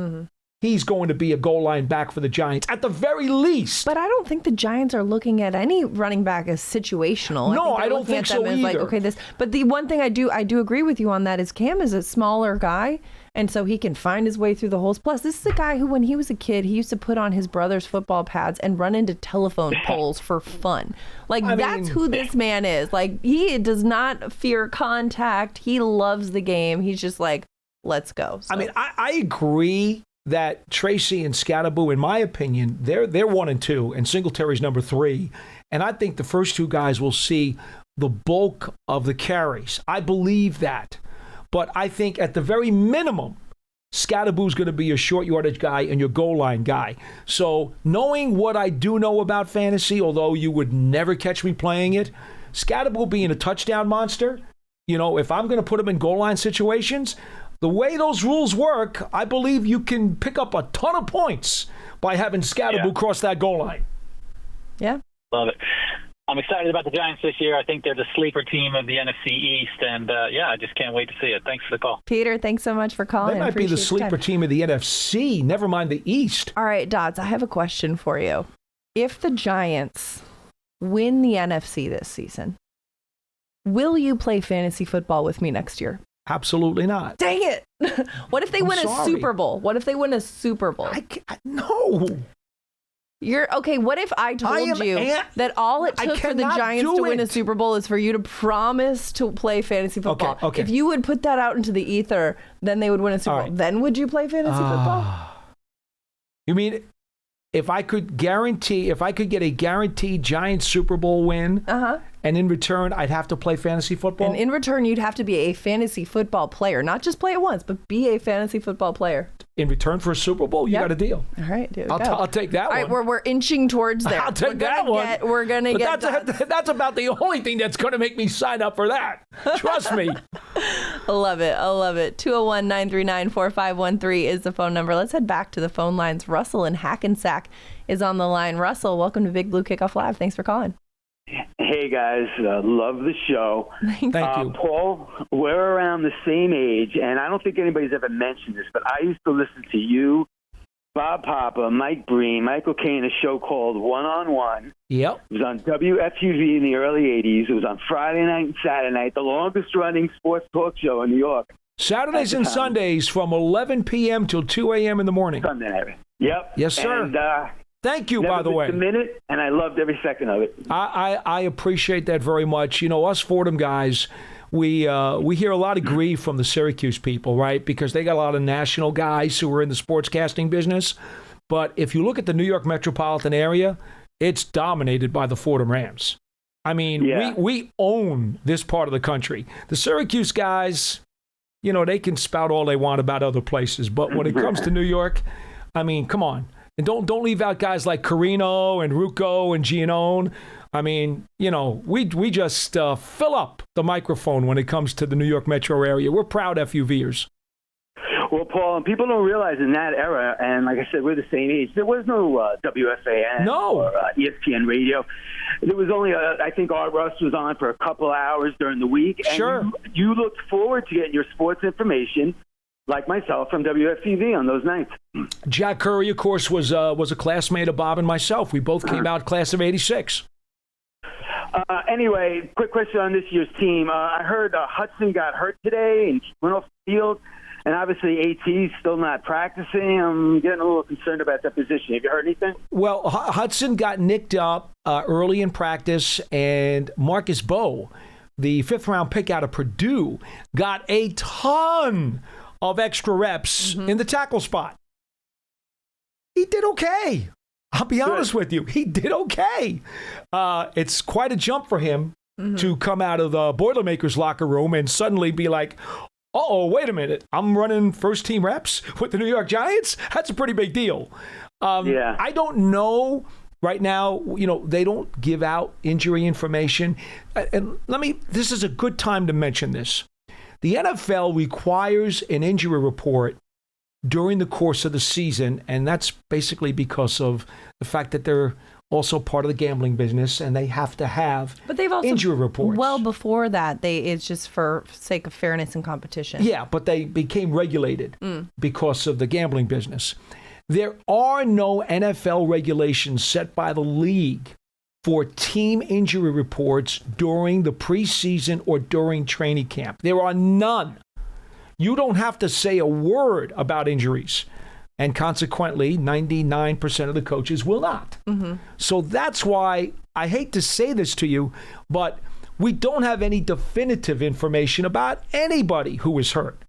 he's going to be a goal line back for the Giants at the very least. But I don't think the Giants are looking at any running back as situational. No, I they're don't looking think at them so as like, either. okay, this. But the one thing I do agree with you on that is Cam is a smaller guy, and so he can find his way through the holes. Plus, this is a guy who, when he was a kid, he used to put on his brother's football pads and run into telephone poles for fun. Like, that's who this man is. Like, he does not fear contact. He loves the game. He's just like, let's go. So. I mean, I agree that Tracy and Scatterboo, in my opinion, they're 1 and 2, and Singletary's number 3. And I think the first two guys will see the bulk of the carries. I believe that. But I think at the very minimum, Scatterboo's going to be your short yardage guy and your goal line guy. So knowing what I do know about fantasy, although you would never catch me playing it, Scatterboo being a touchdown monster, if I'm going to put him in goal line situations, the way those rules work, I believe you can pick up a ton of points by having Scatterboo cross that goal line. Yeah. Love it. I'm excited about the Giants this year. I think they're the sleeper team of the NFC East, and I just can't wait to see it. Thanks for the call. Peter, thanks so much for calling. They might be the sleeper team of the NFC, never mind the East. All right, Dots, I have a question for you. If the Giants win the NFC this season, will you play fantasy football with me next year? Absolutely not. Dang it. What if they win a Super Bowl? What if they win a Super Bowl? No. You're okay. What if I told you that all it took for the Giants to win a Super Bowl is for you to promise to play fantasy football? Okay. If you would put that out into the ether, then they would win a Super Bowl. Then would you play fantasy football? You mean if I could get a guaranteed Giants Super Bowl win, and in return I'd have to play fantasy football? And in return, you'd have to be a fantasy football player. Not just play it once, but be a fantasy football player. In return for a Super Bowl, you got a deal. All right, dude. I'll take that one. All right, we're inching towards there. I'll take that one. We're going to get that's about the only thing that's going to make me sign up for that. Trust me. I love it. 201-939-4513 is the phone number. Let's head back to the phone lines. Russell in Hackensack is on the line. Russell, welcome to Big Blue Kickoff Live. Thanks for calling. Hey, guys. Love the show. Thank you. Paul, we're around the same age, and I don't think anybody's ever mentioned this, but I used to listen to you, Bob Papa, Mike Breen, Michael Caine, a show called One-on-One. Yep. It was on WFUV in the early 80s. It was on Friday night and Saturday night, the longest-running sports talk show in New York. Saturdays and Sundays from 11 p.m. till 2 a.m. in the morning. Sunday night. Yep. Yes, sir. And, thank you, never by the way. missed a minute, and I loved every second of it. I appreciate that very much. Us Fordham guys, we hear a lot of grief from the Syracuse people, right? Because they got a lot of national guys who are in the sportscasting business. But if you look at the New York metropolitan area, it's dominated by the Fordham Rams. I mean, we own this part of the country. The Syracuse guys, they can spout all they want about other places. But when it comes to New York, I mean, come on. And don't leave out guys like Carino and Rucco and Giannone. I mean, we just fill up the microphone when it comes to the New York metro area. We're proud FUVers. Well, Paul, and people don't realize in that era, and like I said, we're the same age, there was no WFAN or ESPN radio. There was only, I think Art Russ was on for a couple hours during the week. And sure. You looked forward to getting your sports information, like myself, from WFTV on those nights. Jack Curry, of course, was a classmate of Bob and myself. We both came out class of 86. Anyway, quick question on this year's team. I heard Hudson got hurt today and went off the field, and obviously AT's still not practicing. I'm getting a little concerned about that position. Have you heard anything? Well, Hudson got nicked up early in practice, and Marcus Bowe, the fifth-round pick out of Purdue, got a ton of extra reps in the tackle spot. He did okay. I'll be honest with you. He did okay. It's quite a jump for him to come out of the Boilermakers locker room and suddenly be like, uh-oh, wait a minute. I'm running first-team reps with the New York Giants? That's a pretty big deal. I don't know right now. They don't give out injury information. And this is a good time to mention this. The NFL requires an injury report during the course of the season, and that's basically because of the fact that they're also part of the gambling business, and they have to have injury reports. Well, before that, it's just for sake of fairness and competition. Yeah, but they became regulated because of the gambling business. There are no NFL regulations set by the league for team injury reports during the preseason or during training camp. There are none. You don't have to say a word about injuries. And consequently, 99% of the coaches will not. Mm-hmm. So that's why I hate to say this to you, but we don't have any definitive information about anybody who is hurt.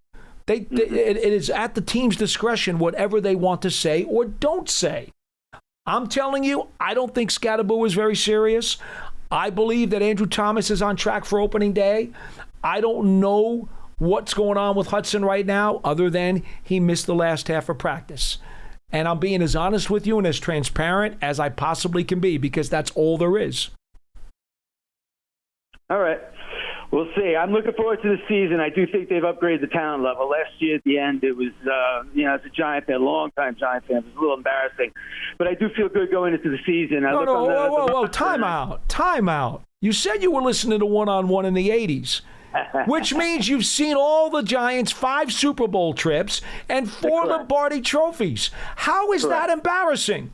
It is at the team's discretion whatever they want to say or don't say. I'm telling you, I don't think Scatterboo is very serious. I believe that Andrew Thomas is on track for opening day. I don't know what's going on with Hudson right now other than he missed the last half of practice. And I'm being as honest with you and as transparent as I possibly can be because that's all there is. All right. We'll see. I'm looking forward to the season. I do think they've upgraded the talent level. Last year at the end, it was, as a Giant fan, long-time Giant fan, it was a little embarrassing. But I do feel good going into the season. Whoa, time out. You said you were listening to One-on-One in the 80s, which means you've seen all the Giants' 5 Super Bowl trips and 4 Lombardi trophies. How is that embarrassing?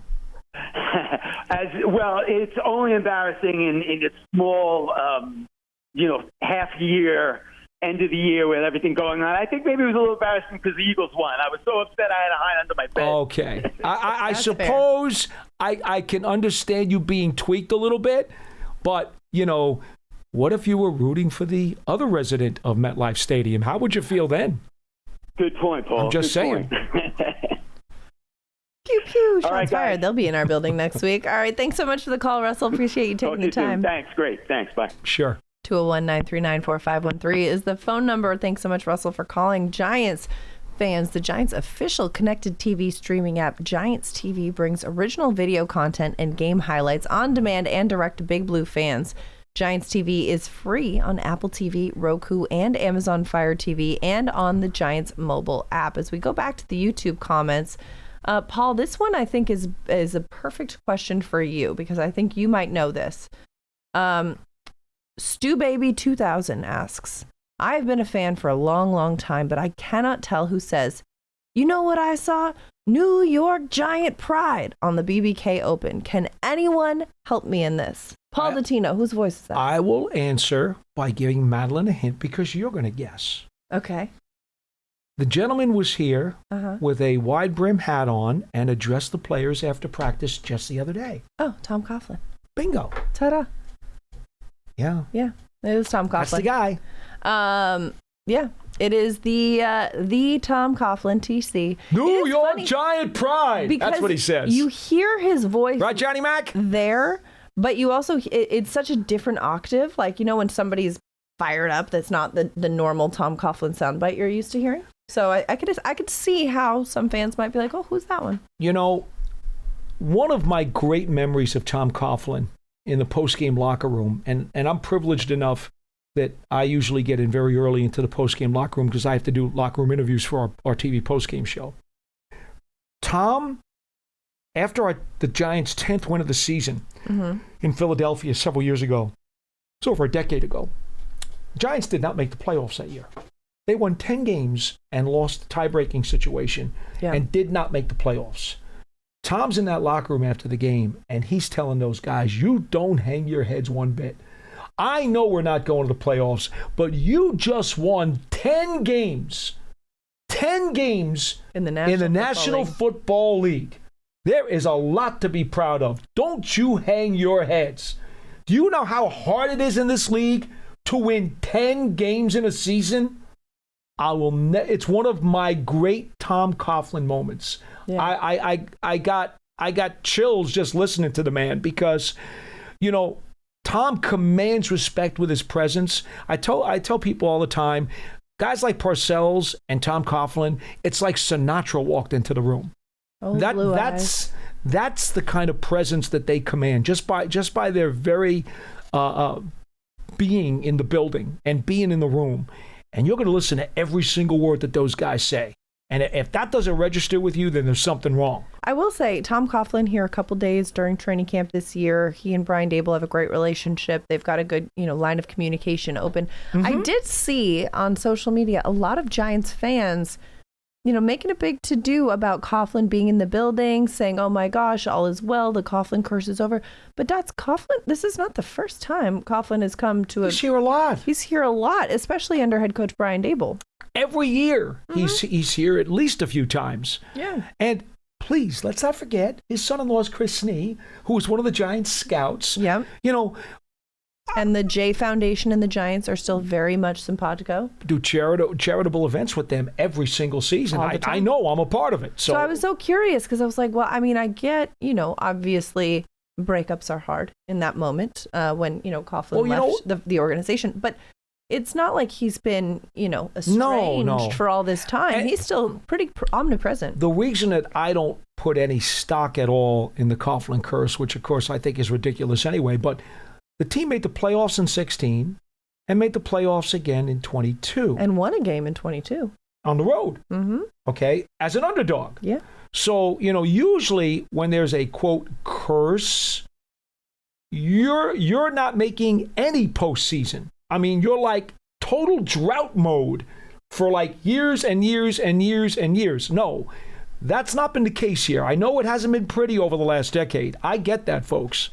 It's only embarrassing in a small half year, end of the year with everything going on. I think maybe it was a little embarrassing because the Eagles won. I was so upset I had to hide under my bed. Okay. I suppose I can understand you being tweaked a little bit, but, what if you were rooting for the other resident of MetLife Stadium? How would you feel then? Good point, Paul. I'm just saying. Pew, pew. All right, Shots fired. They'll be in our building next week. All right. Thanks so much for the call, Russell. Appreciate you taking the time. Thanks. Great. Thanks. Bye. Sure. 201-939-4513 is the phone number. Thanks so much, Russell, for calling. Giants fans, the Giants' official connected TV streaming app, Giants TV, brings original video content and game highlights on demand and direct to Big Blue fans. Giants TV is free on Apple TV, Roku, and Amazon Fire TV, and on the Giants mobile app. As we go back to the YouTube comments, Paul, this one I think is a perfect question for you because I think you might know this. StuBaby2000 asks, I've been a fan for a long, long time, but I cannot tell who says, you know what I saw? New York Giant pride on the BBK Open. Can anyone help me in this? Paul Dottino, whose voice is that? I will answer by giving Madeline a hint because you're going to guess. Okay. The gentleman was here with a wide brim hat on and addressed the players after practice just the other day. Oh, Tom Coughlin. Bingo. Ta-da. Yeah. Yeah, it was Tom Coughlin. That's the guy. Yeah, it is the Tom Coughlin, TC. New York Giant pride. That's what he says. You hear his voice. Right, Johnny Mac? There, but you also, it's such a different octave. Like, when somebody's fired up, that's not the normal Tom Coughlin soundbite you're used to hearing. So I could see how some fans might be like, oh, who's that one? One of my great memories of Tom Coughlin in the post-game locker room, and I'm privileged enough that I usually get in very early into the post-game locker room because I have to do locker room interviews for our TV post-game show. Tom, after the Giants' 10th win of the season in Philadelphia several years ago, it's over a decade ago, the Giants did not make the playoffs that year. They won 10 games and lost the tie-breaking situation and did not make the playoffs. Tom's in that locker room after the game, and he's telling those guys, you don't hang your heads one bit. I know we're not going to the playoffs, but you just won 10 games. 10 games in the National Football League. There is a lot to be proud of. Don't you hang your heads. Do you know how hard it is in this league to win 10 games in a season? It's one of my great Tom Coughlin moments. Yeah. I got chills just listening to the man because, Tom commands respect with his presence. I tell people all the time, guys like Parcells and Tom Coughlin, it's like Sinatra walked into the room. Oh, that's the kind of presence that they command just by their very being in the building and being in the room. And you're going to listen to every single word that those guys say. And if that doesn't register with you, then there's something wrong. I will say, Tom Coughlin here a couple days during training camp this year. He and Brian Dable have a great relationship. They've got a good, line of communication open. I did see on social media a lot of Giants fans making a big to-do about Coughlin being in the building, saying, oh my gosh, all is well, the Coughlin curse is over. But that's Coughlin. This is not the first time Coughlin has come to He's here a lot. He's here a lot, especially under head coach Brian Dable. Every year, he's here at least a few times. Yeah. And please, let's not forget, his son-in-law is Chris Snee, who was one of the Giants scouts. Yeah. And the J Foundation and the Giants are still very much simpatico. Do charitable events with them every single season. I know, I'm a part of it. So I was so curious because I was like, well, I mean, I get, obviously breakups are hard in that moment when, Coughlin left the organization. But it's not like he's been, estranged for all this time. And he's still pretty omnipresent. The reason that I don't put any stock at all in the Coughlin curse, which of course I think is ridiculous anyway, but the team made the playoffs in 16 and made the playoffs again in 22. And won a game in 22. On the road. Mm-hmm. Okay, as an underdog. Yeah. So, usually when there's a, quote, curse, you're not making any postseason. I mean, you're like total drought mode for like years and years and years and years. No, that's not been the case here. I know it hasn't been pretty over the last decade. I get that, folks.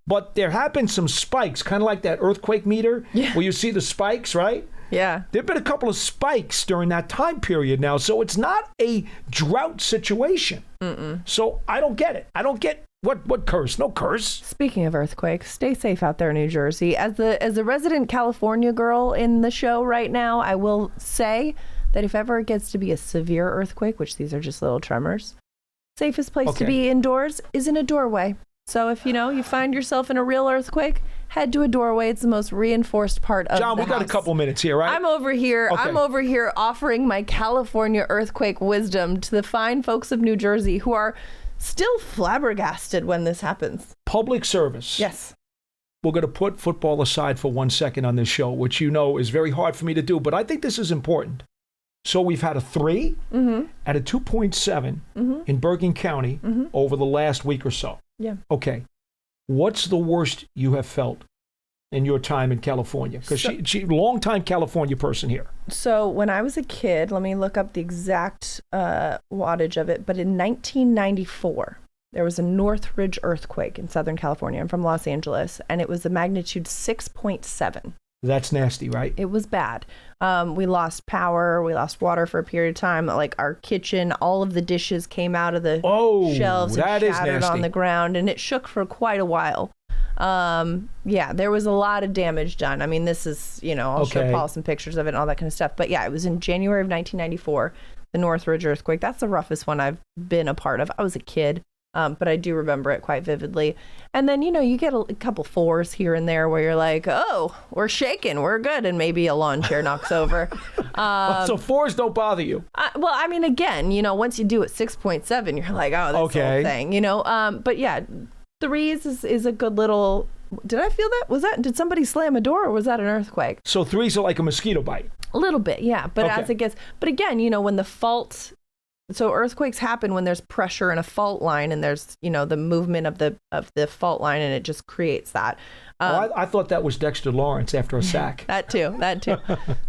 But there have been some spikes, kind of like that earthquake meter where you see the spikes, right? Yeah. There have been a couple of spikes during that time period now. So it's not a drought situation. So I don't get it. I don't get what curse? No curse. Speaking of earthquakes, stay safe out there in New Jersey. As a resident California girl in the show right now, I will say that if ever it gets to be a severe earthquake, which these are just little tremors, safest place to be indoors is in a doorway. So if you find yourself in a real earthquake, head to a doorway. It's the most reinforced part of John, the we got house. a couple minutes here, right? I'm over here offering my California earthquake wisdom to the fine folks of New Jersey who are still flabbergasted when this happens. Public service. Yes. We're going to put football aside for 1 second on this show, which is very hard for me to do, but I think this is important. So we've had a 3 and a 2.7 in Bergen County over the last week or so. Yeah. Okay. What's the worst you have felt in your time in California? Because she long-time California person here. So when I was a kid, let me look up the exact wattage of it, but in 1994, there was a Northridge earthquake in Southern California. I'm from Los Angeles, and it was a magnitude 6.7. That's nasty, right? It was bad. We lost power. We lost water for a period of time. Like our kitchen, all of the dishes came out of the shelves and shattered on the ground, and it shook for quite a while. There was a lot of damage done. I mean, this is, I'll show Paul some pictures of it and all that kind of stuff. But yeah, it was in January of 1994, the Northridge earthquake. That's the roughest one I've been a part of. I was a kid. But I do remember it quite vividly. And then, you get a couple 4s here and there where you're like, oh, we're shaking, we're good. And maybe a lawn chair knocks over. So 4s don't bother you? Well, I mean, again, once you do it 6.7, you're like, oh, that's the whole thing, But yeah, 3s is a good little... Did I feel that? Did somebody slam a door or was that an earthquake? So 3s are like a mosquito bite? A little bit, yeah. But as it gets... But again, when the fault... So earthquakes happen when there's pressure in a fault line and there's, the movement of the fault line and it just creates that. I thought that was Dexter Lawrence after a sack. That too.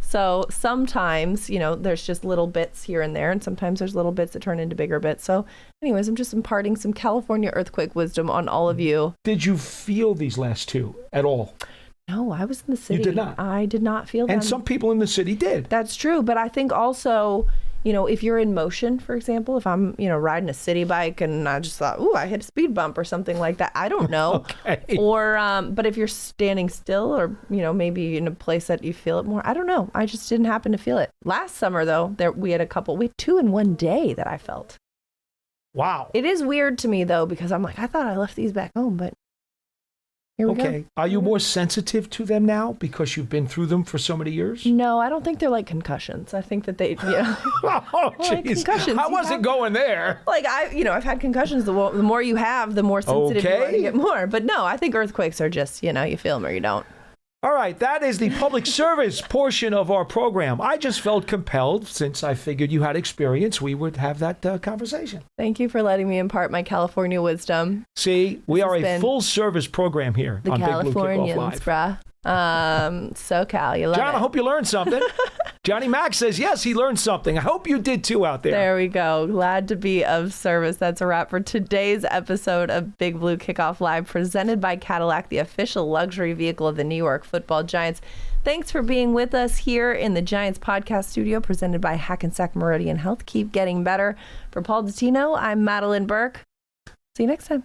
So sometimes, there's just little bits here and there and sometimes there's little bits that turn into bigger bits. So anyways, I'm just imparting some California earthquake wisdom on all of you. Did you feel these last 2 at all? No, I was in the city. You did not? I did not feel them. And some people in the city did. That's true. But I think also... if you're in motion, for example, if I'm, riding a city bike and I just thought, ooh, I hit a speed bump or something like that. I don't know. Or, but if you're standing still or, maybe in a place that you feel it more, I don't know. I just didn't happen to feel it. Last summer, though, we had 2 in one day that I felt. Wow. It is weird to me, though, because I'm like, I thought I left these back home, but here we go. Are you more sensitive to them now because you've been through them for so many years? No, I don't think they're like concussions. I think that they, Oh, jeez. Like I wasn't going there. Like I've had concussions. The more you have, the more sensitive you are to get more. But no, I think earthquakes are just, you feel them or you don't. All right, that is the public service portion of our program. I just felt compelled, since I figured you had experience, we would have that conversation. Thank you for letting me impart my California wisdom. See, we are a full-service program here on Big Blue Kickoff Live. The Californians, bruh. SoCal, you love it. John, I hope you learned something. Johnny Mack says, yes, he learned something. I hope you did too out there. There we go. Glad to be of service. That's a wrap for today's episode of Big Blue Kickoff Live, presented by Cadillac, the official luxury vehicle of the New York Football Giants. Thanks for being with us here in the Giants podcast studio, presented by Hackensack Meridian Health. Keep getting better. For Paul Dottino, I'm Madeline Burke. See you next time.